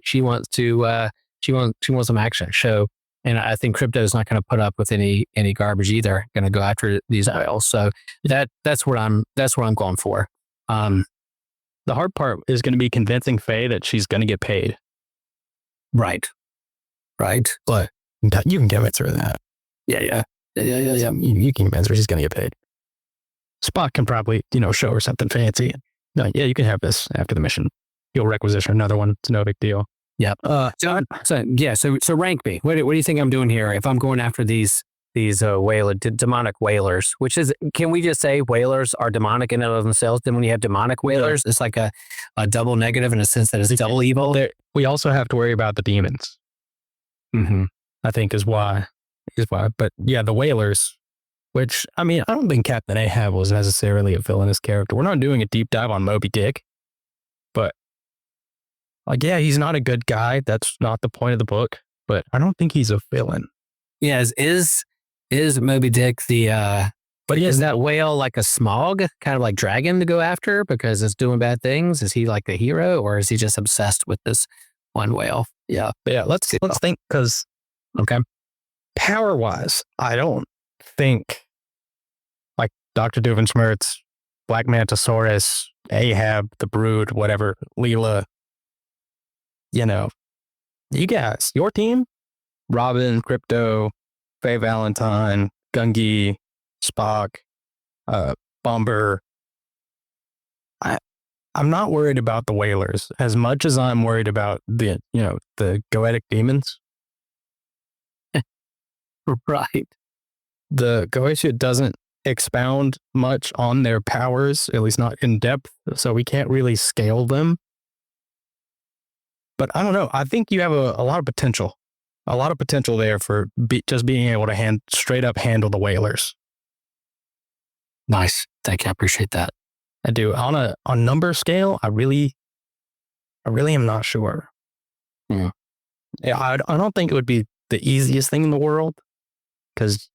[SPEAKER 3] She wants some action. So, and I think Crypto is not going to put up with any garbage either. Going to go after these whales. So that's what I'm going for.
[SPEAKER 4] The hard part is going to be convincing Faye that she's going to get paid.
[SPEAKER 3] Right.
[SPEAKER 4] But you can convince her of that.
[SPEAKER 3] Yeah.
[SPEAKER 4] You can convince her she's going to get paid. Spock can probably, show her something fancy. No, yeah, you can have this after the mission. You'll requisition another one. It's no big deal.
[SPEAKER 3] Yeah. So rank me. What do you think I'm doing here? If I'm going after these demonic whalers, which is, can we just say whalers are demonic in and of themselves? Then when you have demonic whalers, it's like a double negative in a sense that it's double evil.
[SPEAKER 4] We also have to worry about the demons. I think is why. But yeah, the whalers, which, I mean, I don't think Captain Ahab was necessarily a villainous character. We're not doing a deep dive on Moby Dick, but yeah, he's not a good guy. That's not the point of the book, but I don't think he's a villain.
[SPEAKER 3] Yeah, is Moby Dick but is that whale like a Smog, kind of like dragon to go after because it's doing bad things? Is he like the hero, or is he just obsessed with this one whale? Yeah.
[SPEAKER 4] Let's think, because
[SPEAKER 3] okay,
[SPEAKER 4] power-wise, I don't think Dr. Doofenshmirtz, Black Mantisaurus, Ahab, the Brood, whatever, Leela. You know, you guys, your team, Robin, Crypto, Faye Valentine, Gungi, Spock, Bomber. I'm not worried about the Whalers as much as I'm worried about the Goetic demons.
[SPEAKER 3] Right.
[SPEAKER 4] The Goetia doesn't expound much on their powers, at least not in depth, so we can't really scale them. But I don't know. I think you have a lot of potential. A lot of potential there for just being able to straight up handle the Whalers.
[SPEAKER 3] Nice. Thank you. I appreciate that.
[SPEAKER 4] I do. On a number scale, I really am not sure.
[SPEAKER 3] Mm.
[SPEAKER 4] Yeah, I don't think it would be the easiest thing in the world because,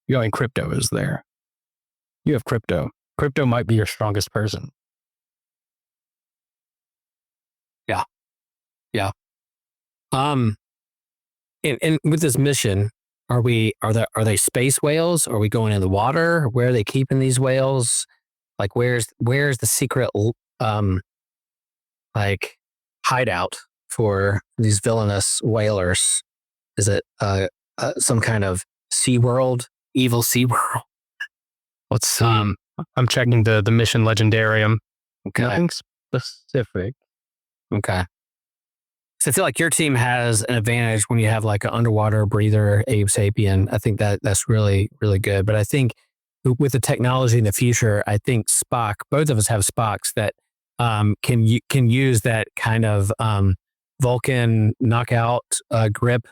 [SPEAKER 4] going Crypto is there. You have Crypto. Crypto might be your strongest person.
[SPEAKER 3] Yeah. Yeah. And with this mission, are they space whales? Are we going in the water? Where are they keeping these whales? Like, where's the secret, hideout for these villainous whalers? Is it some kind of evil sea world?
[SPEAKER 4] Let's see. I'm checking the mission legendarium.
[SPEAKER 3] Okay.
[SPEAKER 4] Nothing specific.
[SPEAKER 3] Okay. So I feel like your team has an advantage when you have like an underwater breather, Abe Sapien. I think that's really, really good. But I think with the technology in the future, I think Spock, both of us have Spocks that can use that kind of Vulcan knockout grip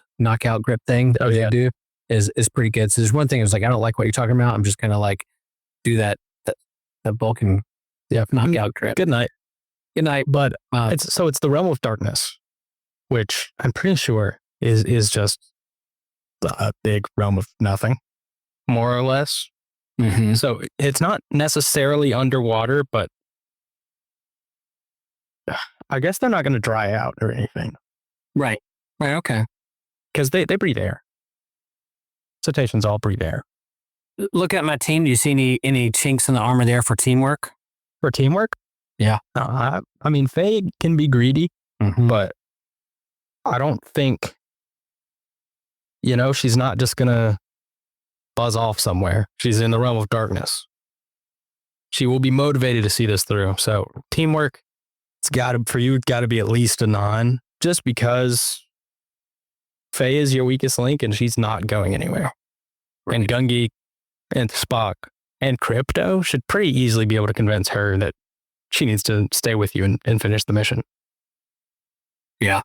[SPEAKER 3] thing that you do is pretty good. So there's one thing, it's like, I don't like what you're talking about. I'm just going to like do that Vulcan knockout grip.
[SPEAKER 4] Good night. But it's the realm of darkness, which I'm pretty sure is just a big realm of nothing, more or less.
[SPEAKER 3] Mm-hmm.
[SPEAKER 4] So it's not necessarily underwater, but I guess they're not going to dry out or anything.
[SPEAKER 3] Right. Okay.
[SPEAKER 4] Because they breathe air. Cetaceans all breathe air.
[SPEAKER 3] Look at my team. Do you see any chinks in the armor there for teamwork?
[SPEAKER 4] For teamwork?
[SPEAKER 3] Yeah.
[SPEAKER 4] I mean, Faye can be greedy, but I don't think, she's not just going to buzz off somewhere. She's in the realm of darkness. She will be motivated to see this through. So teamwork, it's got to be at least a 9, just because Faye is your weakest link and she's not going anywhere. Right. And Gungi and Spock and Crypto should pretty easily be able to convince her that she needs to stay with you and finish the mission.
[SPEAKER 3] Yeah.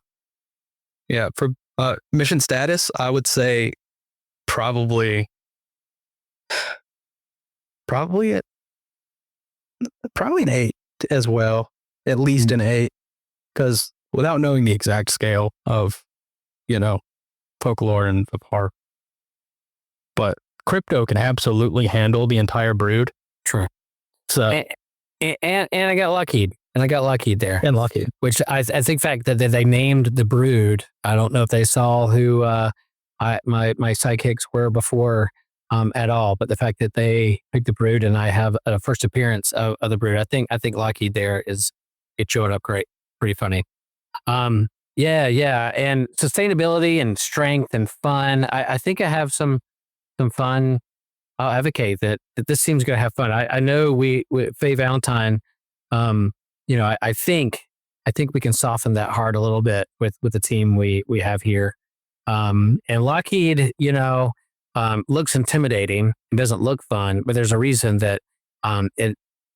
[SPEAKER 4] Yeah. For mission status, I would say probably an 8 as well. At least an 8. Because without knowing the exact scale of, folklore and apart. But Crypto can absolutely handle the entire brood.
[SPEAKER 3] True.
[SPEAKER 4] So
[SPEAKER 3] and I got lucky. And I got lucky there.
[SPEAKER 4] And lucky.
[SPEAKER 3] Which I think fact that they named the brood. I don't know if they saw who my sidekicks were before at all, but the fact that they picked the brood and I have a first appearance of the brood, I think lucky there it showed up great. Pretty funny. Yeah. And sustainability and strength and fun. I think I have some fun. I'll advocate that this team's going to have fun. I know with Faye Valentine, I think we can soften that heart a little bit with the team we have here. And Lockheed, looks intimidating. It doesn't look fun, but there's a reason that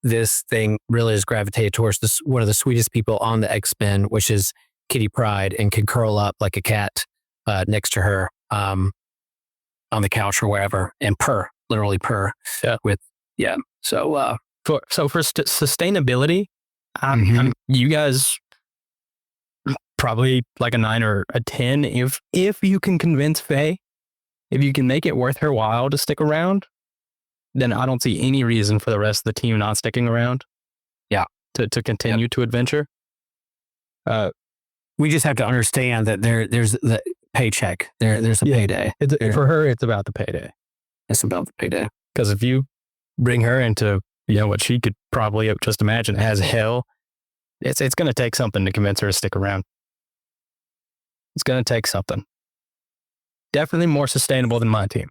[SPEAKER 3] this thing really is gravitated towards one of the sweetest people on the X-Men, which is Kitty Pryde, and can curl up like a cat next to her on the couch or wherever and literally purr. Yeah. So
[SPEAKER 4] for sustainability, you guys probably like a 9 or a 10 if you can convince Faye, if you can make it worth her while to stick around, then I don't see any reason for the rest of the team not sticking around.
[SPEAKER 3] Yeah.
[SPEAKER 4] To continue to adventure.
[SPEAKER 3] We just have to understand that there's the paycheck. There's a payday.
[SPEAKER 4] For her, it's about the payday.
[SPEAKER 3] It's about the payday.
[SPEAKER 4] Because if you bring her into, what she could probably just imagine as hell, it's going to take something to convince her to stick around. It's going to take something. Definitely more sustainable than my team.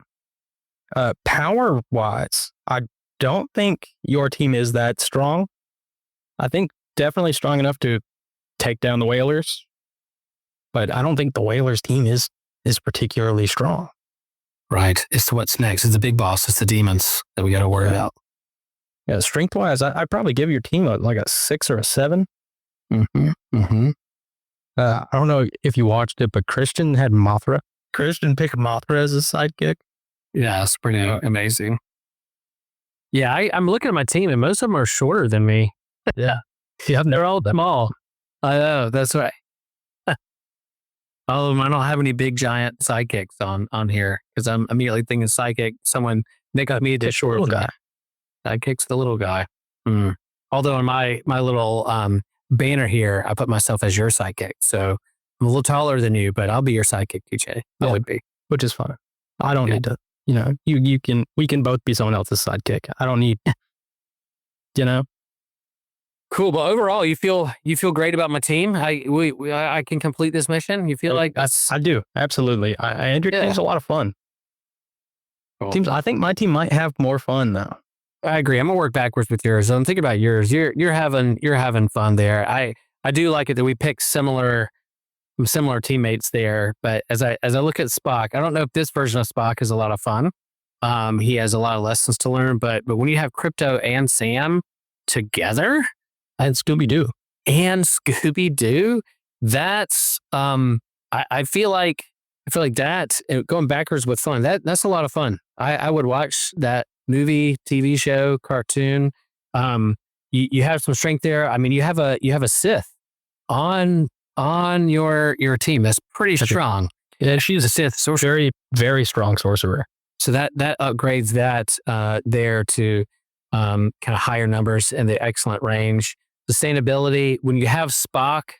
[SPEAKER 4] Power-wise, I don't think your team is that strong. I think definitely strong enough to take down the Whalers, but I don't think the Whalers team is particularly strong.
[SPEAKER 3] Right. It's what's next. It's the big boss. It's the demons that we got to worry about.
[SPEAKER 4] Yeah, strength-wise, I'd probably give your team like a 6 or a 7.
[SPEAKER 3] Mm-hmm. Mm-hmm.
[SPEAKER 4] I don't know if you watched it, but Christian had Mothra. Christian picked Mothra as a sidekick.
[SPEAKER 3] Yeah, it's pretty amazing. Yeah, I'm looking at my team, and most of them are shorter than me.
[SPEAKER 4] Yeah.
[SPEAKER 3] They're all small. I know, that's right. Oh, I don't have any big giant sidekicks on here because I'm immediately thinking sidekick. Someone they got me the short guy. Sidekick's the little guy. Although in my little banner here, I put myself as your sidekick. So I'm a little taller than you, but I'll be your sidekick, TJ. I would be,
[SPEAKER 4] which is fine. I don't need to. We can both be someone else's sidekick. I don't need.
[SPEAKER 3] Cool, but overall, you feel great about my team. I can complete this mission. You feel like
[SPEAKER 4] I do, absolutely. Andrew team's a lot of fun. Cool. I think my team might have more fun though.
[SPEAKER 3] I agree. I'm gonna work backwards with yours. I'm thinking about yours. You're having fun there. I do like it that we pick similar teammates there. But as I look at Spock, I don't know if this version of Spock is a lot of fun. He has a lot of lessons to learn. But when you have Crypto and Sam together.
[SPEAKER 4] And Scooby-Doo.
[SPEAKER 3] That's I feel like that going backwards with fun. That's a lot of fun. I would watch that movie, TV show, cartoon. You have some strength there. I mean, you have a Sith on your team. That's pretty strong.
[SPEAKER 4] Yeah, she's a Sith, very, very strong sorcerer.
[SPEAKER 3] So that upgrades that there to kind of higher numbers and the excellent range. Sustainability, when you have Spock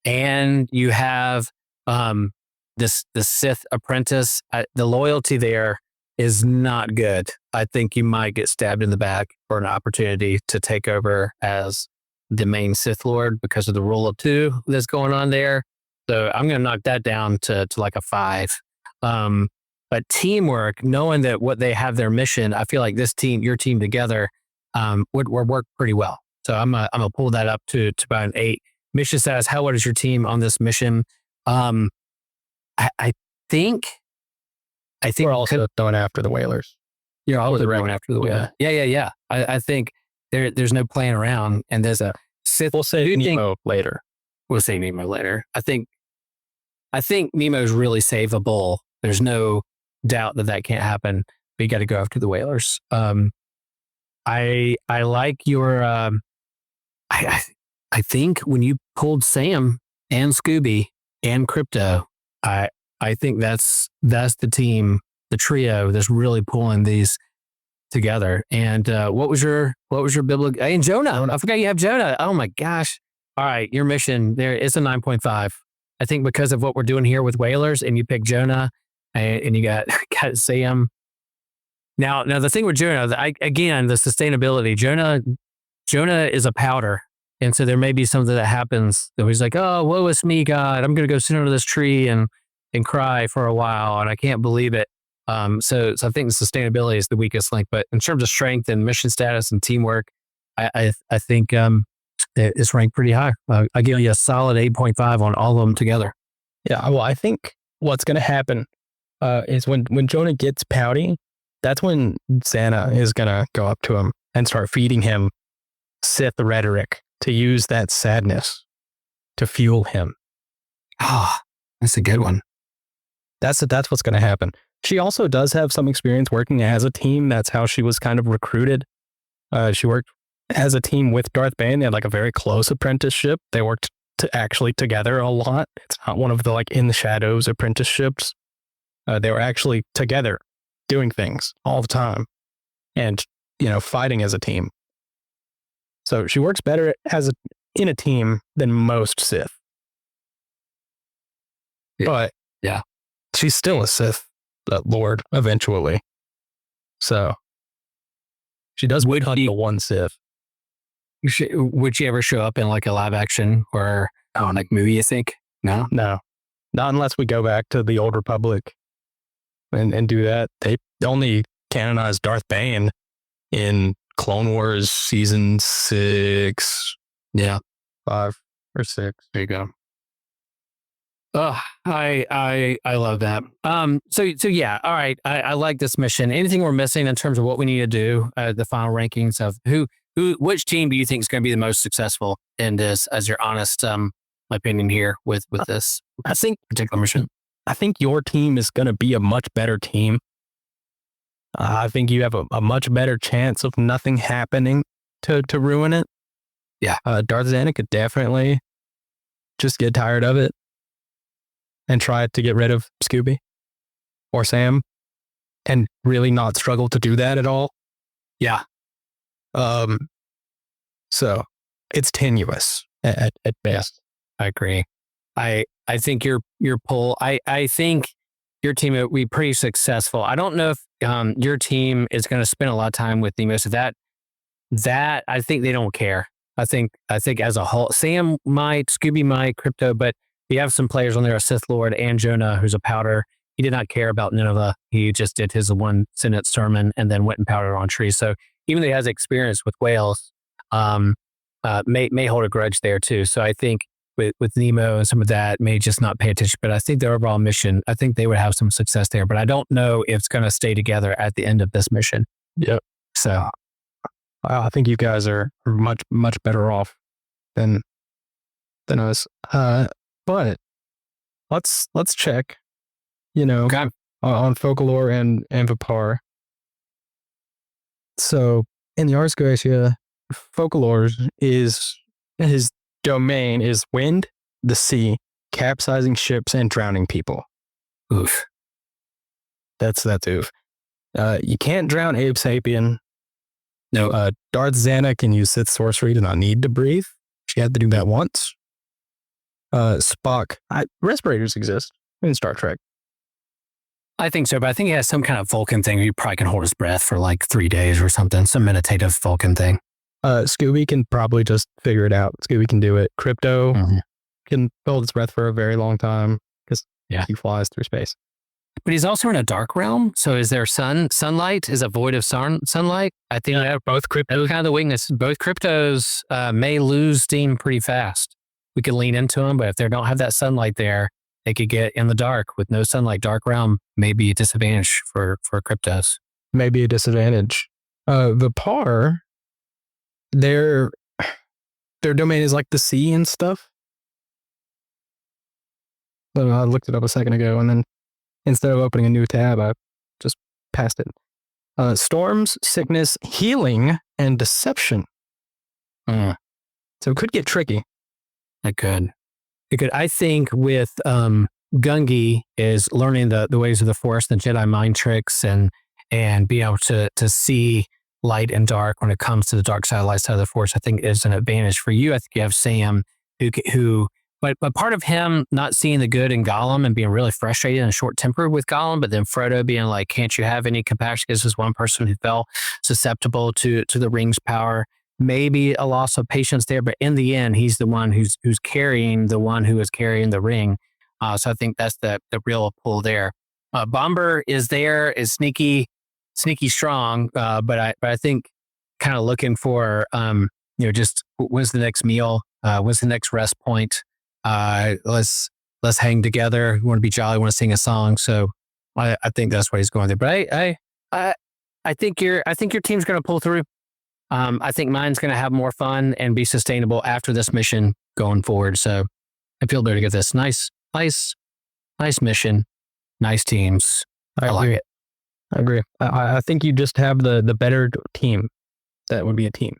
[SPEAKER 3] and you have the Sith apprentice, the loyalty there is not good. I think you might get stabbed in the back for an opportunity to take over as the main Sith Lord because of the rule of 2 that's going on there. So I'm going to knock that down to like a 5. But teamwork, knowing that what they have their mission, I feel like this team, your team together, would work pretty well. So I'm gonna pull that up to about an 8. Mission status. What is your team on this mission? I think
[SPEAKER 4] we're also going after the Whalers.
[SPEAKER 3] You're also going after the Whalers. Yeah. I think there's no playing around, and there's a Sith.
[SPEAKER 4] We'll say Nemo later.
[SPEAKER 3] We'll say Nemo later. I think Nemo's really savable. There's no doubt that can't happen. But you got to go after the Whalers. I like your. I think when you pulled Sam and Scooby and Crypto, I think that's the team, the trio that's really pulling these together. And what was your biblical? And Jonah, I forgot you have Jonah. Oh my gosh! All right, your mission there is a 9.5. I think because of what we're doing here with Whalers, and you pick Jonah, and you got Sam. Now the thing with Jonah, again, the sustainability. Jonah is a powder. And so there may be something that happens that he's like, oh, woe is me, God. I'm going to go sit under this tree and cry for a while. And I can't believe it. So I think sustainability is the weakest link. But in terms of strength and mission status and teamwork, I think it's ranked pretty high. I give you a solid 8.5 on all of them together.
[SPEAKER 4] Yeah, well, I think what's going to happen is when Jonah gets pouty, that's when Santa is going to go up to him and start feeding him Sith rhetoric to use that sadness to fuel him.
[SPEAKER 3] Oh, that's a good one.
[SPEAKER 4] That's what's going to happen. She also does have some experience working as a team. That's how she was kind of recruited. She worked as a team with Darth Bane. They had like a very close apprenticeship. They worked actually together a lot. It's not one of the like in the shadows apprenticeships. They were actually together doing things all the time and, fighting as a team. So she works better in a team than most Sith. But
[SPEAKER 3] yeah,
[SPEAKER 4] she's still a Sith Lord eventually. So She does hunt the one Sith.
[SPEAKER 3] Would she ever show up in like a live action or like movie, you think? No?
[SPEAKER 4] No, not unless we go back to the Old Republic and do that. They only canonized Darth Bane in Clone Wars season 6.
[SPEAKER 3] Yeah.
[SPEAKER 4] 5 or 6.
[SPEAKER 3] There you go. Oh, I love that. So yeah, all right. I like this mission. Anything we're missing in terms of what we need to do, the final rankings of which team do you think is going to be the most successful in this, as your honest opinion here with this particular mission?
[SPEAKER 4] I think your team is going to be a much better team. I think you have a much better chance of nothing happening to ruin it.
[SPEAKER 3] Yeah.
[SPEAKER 4] Darth Xana could definitely just get tired of it and try to get rid of Scooby or Sam and really not struggle to do that at all.
[SPEAKER 3] Yeah.
[SPEAKER 4] So it's tenuous at best.
[SPEAKER 3] I agree. I think your poll, I think your team will be pretty successful. I don't know if your team is going to spend a lot of time with Nemo. So that I think they don't care. I think as a whole, Sam might, Scooby might, Crypto, but you have some players on there, a Sith Lord and Jonah, who's a powder. He did not care about Nineveh. He just did his one sentence sermon and then went and powdered on trees. So even though he has experience with whales, may hold a grudge there too. So I think with Nemo and some of that may just not pay attention, but I think the overall mission, I think they would have some success there, but I don't know if it's going to stay together at the end of this mission.
[SPEAKER 4] Yep.
[SPEAKER 3] So
[SPEAKER 4] I think you guys are much, much better off than us. But let's check,
[SPEAKER 3] okay.
[SPEAKER 4] on Folklore and Vipar. So in the Ars Goetia, Folklore his domain is wind, the sea, capsizing ships, and drowning people.
[SPEAKER 3] Oof.
[SPEAKER 4] That's oof. You can't drown Abe Sapien.
[SPEAKER 3] No.
[SPEAKER 4] Darth Xana can use Sith sorcery to not need to breathe. She had to do that once. Spock, respirators exist in Star Trek.
[SPEAKER 3] I think so, but I think he has some kind of Vulcan thing. He probably can hold his breath for like 3 days or something. Some meditative Vulcan thing. Scooby
[SPEAKER 4] can probably just figure it out. Scooby can do it. Crypto can hold his breath for a very long time because he flies through space.
[SPEAKER 3] But he's also in a dark realm. So is there sunlight? Is a void of sunlight? I think both cryptos kind of the weakness. Both cryptos may lose steam pretty fast. We could lean into them, but if they don't have that sunlight there, they could get in the dark with no sunlight. Dark realm may be a disadvantage for cryptos.
[SPEAKER 4] Maybe a disadvantage. Vipar, their domain is like the sea and stuff. So I looked it up a second ago, and then instead of opening a new tab, I just passed it. Storms, sickness, healing, and deception. So it could get tricky.
[SPEAKER 3] It could. I think with Gungi is learning the ways of the Force, the Jedi mind tricks, and being able to see light and dark when it comes to the dark side, light side of the Force, I think is an advantage for you. I think you have Sam but part of him not seeing the good in Gollum and being really frustrated and short-tempered with Gollum, but then Frodo being like, can't you have any compassion? This is one person who felt susceptible to the ring's power. Maybe a loss of patience there, but in the end, he's the one who's carrying the one who is carrying the ring. So I think that's the real pull there. Bomber is sneaky strong, but I think kind of looking for just when's the next meal, when's the next rest point. Let's hang together. We want to be jolly. We want to sing a song. So I think that's what he's going there. But I think your team's going to pull through. I think mine's going to have more fun and be sustainable after this mission going forward. So I feel better to get this nice mission, nice teams. I like it.
[SPEAKER 4] I agree. I think you just have the better team. That would be a team.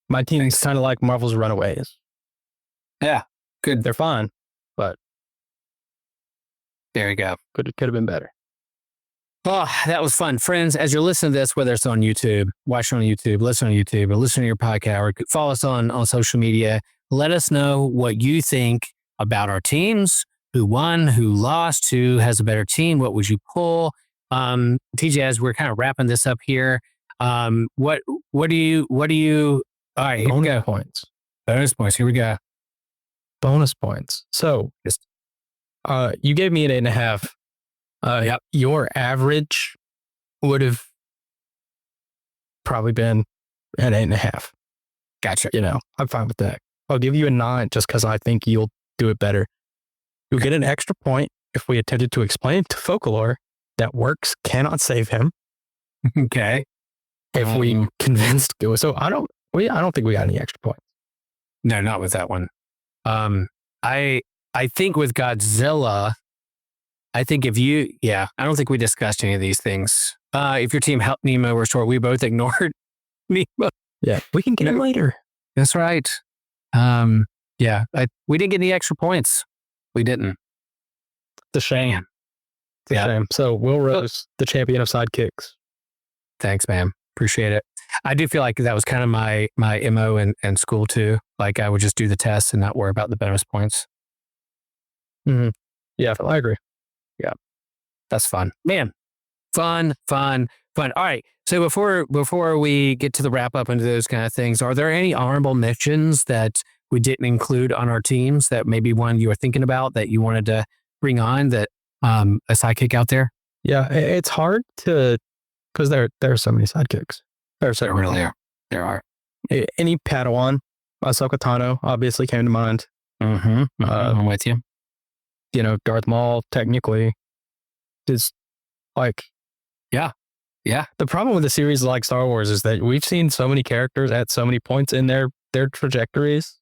[SPEAKER 4] My team is kind of like Marvel's Runaways.
[SPEAKER 3] Yeah, good.
[SPEAKER 4] They're fine, but
[SPEAKER 3] there you go.
[SPEAKER 4] Could have been better.
[SPEAKER 3] Oh, that was fun. Friends, as you're listening to this, whether it's on YouTube, watch it on YouTube, listen on YouTube, or listen to your podcast, or follow us on social media, let us know what you think about our teams, who won, who lost, who has a better team, what would you pull? TJ, as we're kind of wrapping this up here, What do you, all right, here we go.
[SPEAKER 4] Points.
[SPEAKER 3] Bonus points. Here we go.
[SPEAKER 4] Bonus points. So, you gave me an 8.5.
[SPEAKER 3] Yep.
[SPEAKER 4] Your average would have probably been an 8.5.
[SPEAKER 3] Gotcha.
[SPEAKER 4] I'm fine with that. I'll give you a 9 just because I think you'll do it better. You'll get an extra point if we attempted to explain to folklore that works cannot save him.
[SPEAKER 3] Okay.
[SPEAKER 4] If we convinced, so I don't think we got any extra points.
[SPEAKER 3] No, not with that one. I think with Godzilla, I think I don't think we discussed any of these things. If your team helped Nemo restore, we both ignored Nemo.
[SPEAKER 4] Yeah, we can get him later.
[SPEAKER 3] That's right. We didn't get any extra points. We didn't.
[SPEAKER 4] It's a shame. It's a shame. So Will Rose, the champion of sidekicks.
[SPEAKER 3] Thanks, man. Appreciate it. I do feel like that was kind of my MO in school too. Like I would just do the tests and not worry about the bonus points.
[SPEAKER 4] Mm-hmm. Yeah, I agree.
[SPEAKER 3] Yeah, that's fun, man. Fun. All right. So before we get to the wrap up into those kind of things, are there any honorable mentions that we didn't include on our teams that maybe one you were thinking about that you wanted to bring on that a sidekick out there?
[SPEAKER 4] Yeah, it's hard to because there are so many sidekicks. There are. Any Padawan, Ahsoka Tano obviously came to mind.
[SPEAKER 3] I'm with you.
[SPEAKER 4] Darth Maul technically is like, yeah. The problem with the series like Star Wars is that we've seen so many characters at so many points in their trajectories.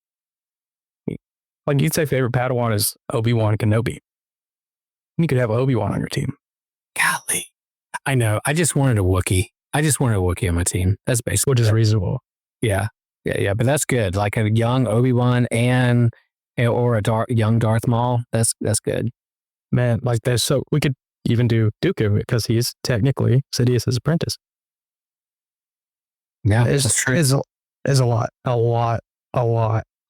[SPEAKER 4] Like you'd say favorite Padawan is Obi-Wan Kenobi. You could have Obi-Wan on your team.
[SPEAKER 3] Golly. I know. I just wanted a Wookiee. On my team. That's basically
[SPEAKER 4] which is reasonable.
[SPEAKER 3] Yeah. But that's good. Like a young Obi-Wan or a young Darth Maul. That's good.
[SPEAKER 4] Man, like we could even do Dooku because he's technically Sidious's apprentice.
[SPEAKER 3] Yeah, that's true.
[SPEAKER 4] There's a lot of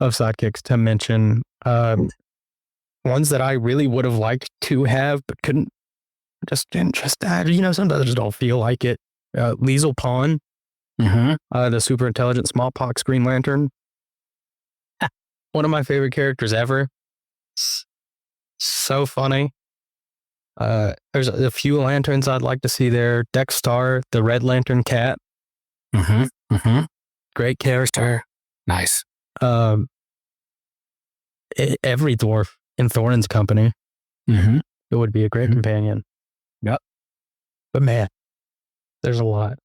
[SPEAKER 4] sidekicks to mention. Ones that I really would have liked to have, but couldn't. Didn't add. Sometimes I just don't feel like it. Liesel Pawn, the super intelligent smallpox Green Lantern. One of my favorite characters ever. So funny. There's a few lanterns I'd like to see there. Dexstar, the Red Lantern cat. Great character.
[SPEAKER 3] Nice.
[SPEAKER 4] Every dwarf in Thorin's company. It would be a great companion.
[SPEAKER 3] Yep.
[SPEAKER 4] But man, there's a lot.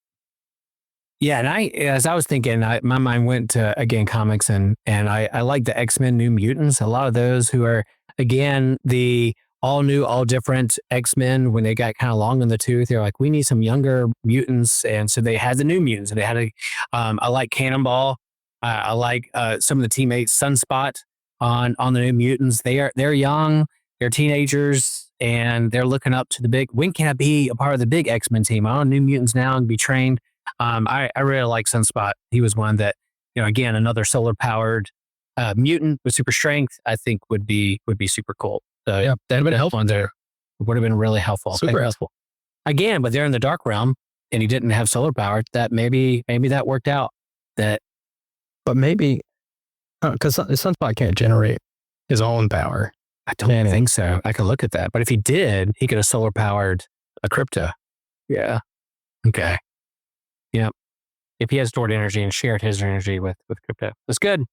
[SPEAKER 3] Yeah, and as I was thinking, my mind went to, again, comics, and I like the X-Men New Mutants. A lot of those who are, again, the all new, all different X-Men, when they got kind of long in the tooth, they're like, we need some younger mutants. And so they had the New Mutants, and they had I like Cannonball. I like some of the teammates, Sunspot on the New Mutants. They're young, they're teenagers, and they're looking up to the big, when can I be a part of the big X-Men team? I'm on New Mutants now and be trained. I really like Sunspot. He was one that, again, another solar powered mutant with super strength, I think would be super cool. So yeah, that'd have been helpful in there. It would have been really helpful.
[SPEAKER 4] Super helpful.
[SPEAKER 3] Again, but they're in the dark realm and he didn't have solar power. That maybe that worked out. But
[SPEAKER 4] maybe because Sunspot can't generate his own power.
[SPEAKER 3] I don't think so. I could look at that. But if he did, he could have solar powered a Crypto. Yeah. Okay. Yep. If he had stored energy and shared his energy with Crypto. That's good.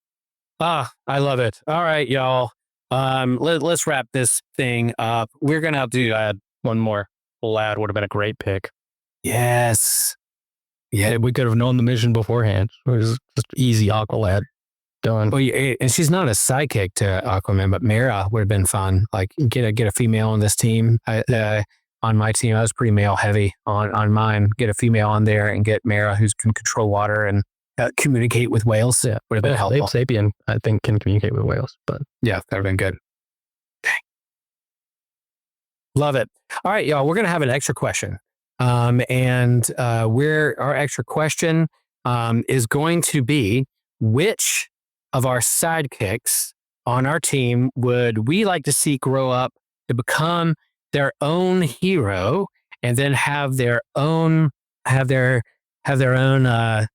[SPEAKER 3] I love it. All right, y'all. Let's wrap this thing up. We're going to have to add
[SPEAKER 4] one more. Lad would have been a great pick.
[SPEAKER 3] Yes.
[SPEAKER 4] Yeah, we could have known the mission beforehand. It was just easy Aqualad. Done.
[SPEAKER 3] Well, and she's not a sidekick to Aquaman, but Mara would have been fun. Like get a female on this team. On my team, I was pretty male heavy on mine. Get a female on there and get Mara, who can control water and communicate with whales. Yeah, would have been helpful.
[SPEAKER 4] Sapien, I think, can communicate with whales, but
[SPEAKER 3] yeah, that would have been good. Dang. Love it. All right, y'all, we're going to have an extra question. Our extra question is going to be, which of our sidekicks on our team would we like to see grow up to become their own hero and then have their have their own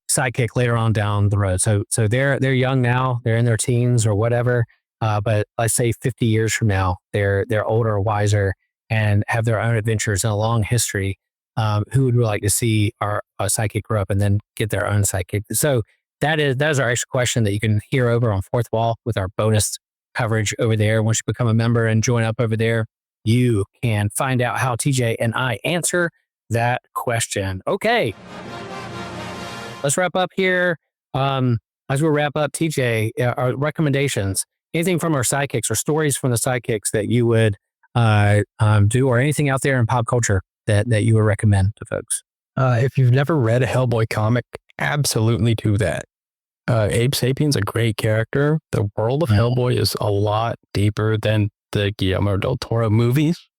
[SPEAKER 3] sidekick later on down the road. So they're young now, they're in their teens or whatever. But let's say 50 years from now, they're older, wiser, and have their own adventures and a long history. Who would we like to see our sidekick grow up and then get their own sidekick? So that is our extra question that you can hear over on Fourth Wall with our bonus coverage over there. Once you become a member and join up over there, you can find out how TJ and I answer that question. Okay, let's wrap up here. As we wrap up, TJ, our recommendations, anything from our sidekicks or stories from the sidekicks that you would do, or anything out there in pop culture that you would recommend to folks?
[SPEAKER 4] If you've never read a Hellboy comic, absolutely do that. Abe Sapien's a great character. The world of Hellboy is a lot deeper than the Guillermo del Toro movies,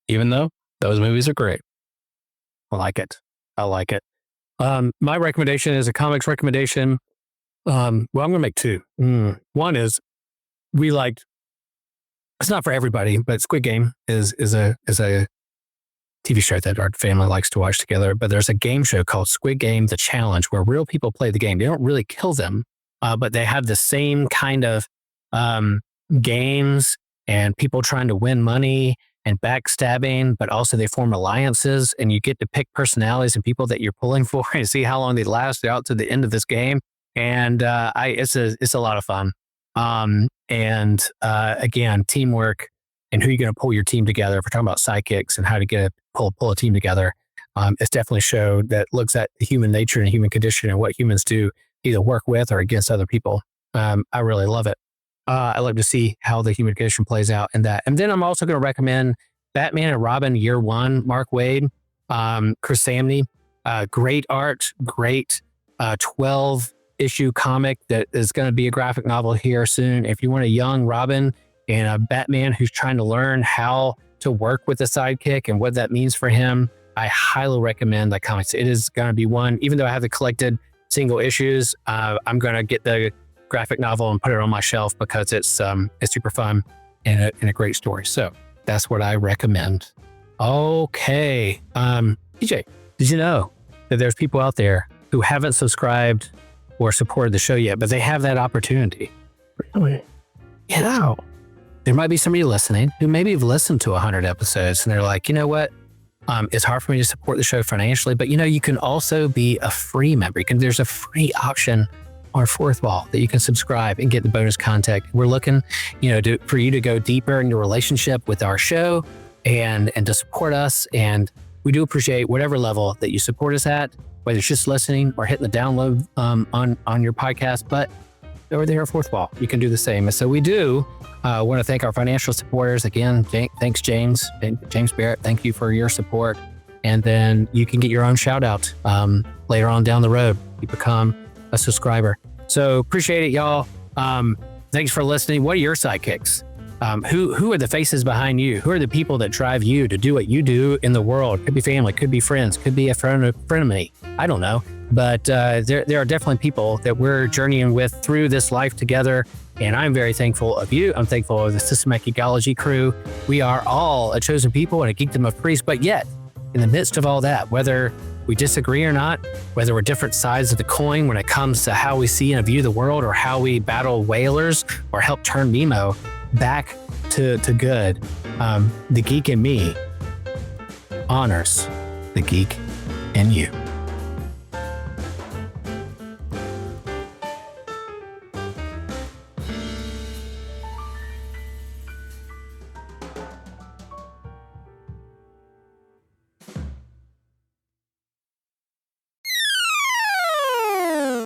[SPEAKER 4] even though those movies are great.
[SPEAKER 3] I like it. My recommendation is a comics recommendation. I'm going to make two. One is it's not for everybody, but Squid Game is a TV show that our family likes to watch together. But there's a game show called Squid Game: The Challenge, where real people play the game. They don't really kill them, but they have the same kind of games and people trying to win money and backstabbing, but also they form alliances, and you get to pick personalities and people that you're pulling for and see how long they last out to the end of this game. And it's a lot of fun. Again, teamwork and who you're going to pull your team together. If we're talking about sidekicks and how to pull a team together, it's definitely a show that looks at human nature and human condition and what humans do, either work with or against other people. I really love it. I love to see how the human condition plays out in that. And then I'm also going to recommend Batman and Robin Year One, Mark Waid, Chris Samney. Great art, great 12-issue comic that is going to be a graphic novel here soon. If you want a young Robin and a Batman who's trying to learn how to work with a sidekick and what that means for him, I highly recommend that comics. It is going to be one, even though I have the collected single issues, I'm going to get the graphic novel and put it on my shelf because it's super fun and a great story. So that's what I recommend. Okay. TJ, did you know that there's people out there who haven't subscribed or supported the show yet, but they have that opportunity?
[SPEAKER 4] Really?
[SPEAKER 3] Yeah. There might be somebody listening who maybe have listened to 100 episodes and they're like, you know what? It's hard for me to support the show financially, but you can also be a free member. There's a free option on Fourth Wall that you can subscribe and get the bonus content. We're looking, for you to go deeper in your relationship with our show and to support us. And we do appreciate whatever level that you support us at, whether it's just listening or hitting the download on your podcast. But over there at Fourth Wall, you can do the same. And so we do want to thank our financial supporters. Again, thanks, James Barrett. Thank you for your support. And then you can get your own shout out later on down the road. You become a subscriber. So appreciate it, y'all. Thanks for listening. What are your sidekicks? Who are the faces behind you? Who are the people that drive you to do what you do in the world? Could be family, could be friends, could be a frenemy. I don't know. But there are definitely people that we're journeying with through this life together. And I'm very thankful of you. I'm thankful of the Systematic Geekology crew. We are all a chosen people and a geekdom of priests. But yet, in the midst of all that, whether we disagree or not, whether we're different sides of the coin when it comes to how we see and view the world, or how we battle whalers or help turn Nemo back to good, the geek in me honors the geek in you.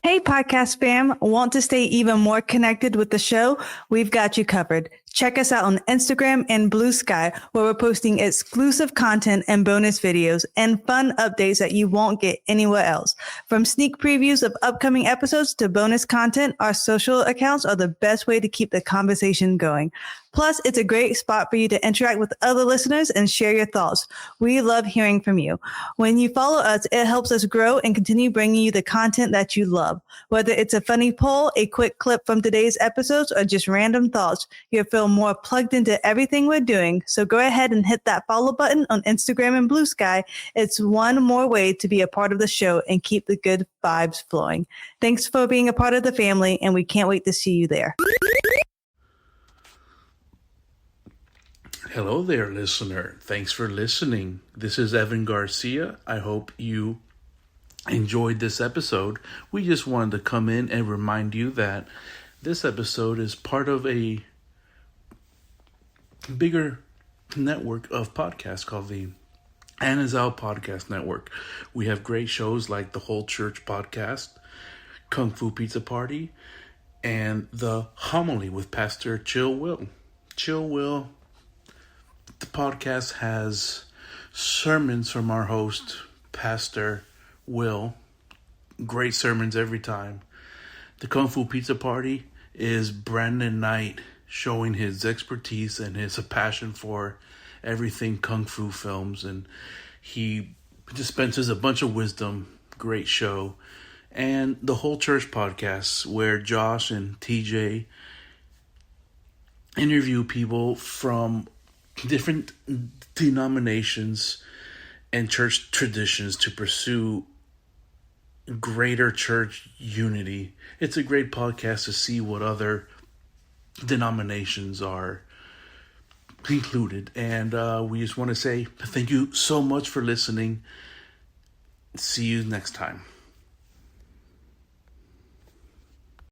[SPEAKER 5] Hey, podcast fam, want to stay even more connected with the show? We've got you covered. Check us out on Instagram and Blue Sky, where we're posting exclusive content and bonus videos and fun updates that you won't get anywhere else. From sneak previews of upcoming episodes to bonus content, our social accounts are the best way to keep the conversation going. Plus, it's a great spot for you to interact with other listeners and share your thoughts. We love hearing from you. When you follow us, it helps us grow and continue bringing you the content that you love. Whether it's a funny poll, a quick clip from today's episodes, or just random thoughts, you're feel more plugged into everything we're doing. So go ahead and hit that follow button on Instagram and Blue Sky. It's one more way to be a part of the show and keep the good vibes flowing. Thanks for being a part of the family, and we can't wait to see you there.
[SPEAKER 6] Hello there, listener. Thanks for listening. This is Evan Garcia. I hope you enjoyed this episode. We just wanted to come in and remind you that this episode is part of a bigger network of podcasts called the Anazal Podcast Network. We have great shows like the Whole Church Podcast, Kung Fu Pizza Party, and the Homily with Pastor Chill Will. Chill Will, the podcast has sermons from our host, Pastor Will. Great sermons every time. The Kung Fu Pizza Party is Brandon Knight showing his expertise and his passion for everything Kung Fu films. And he dispenses a bunch of wisdom. Great show. And the Whole Church Podcast, where Josh and TJ interview people from different denominations and church traditions to pursue greater church unity. It's a great podcast to see what other denominations are included. And we just want to say thank you so much for listening. See you next time.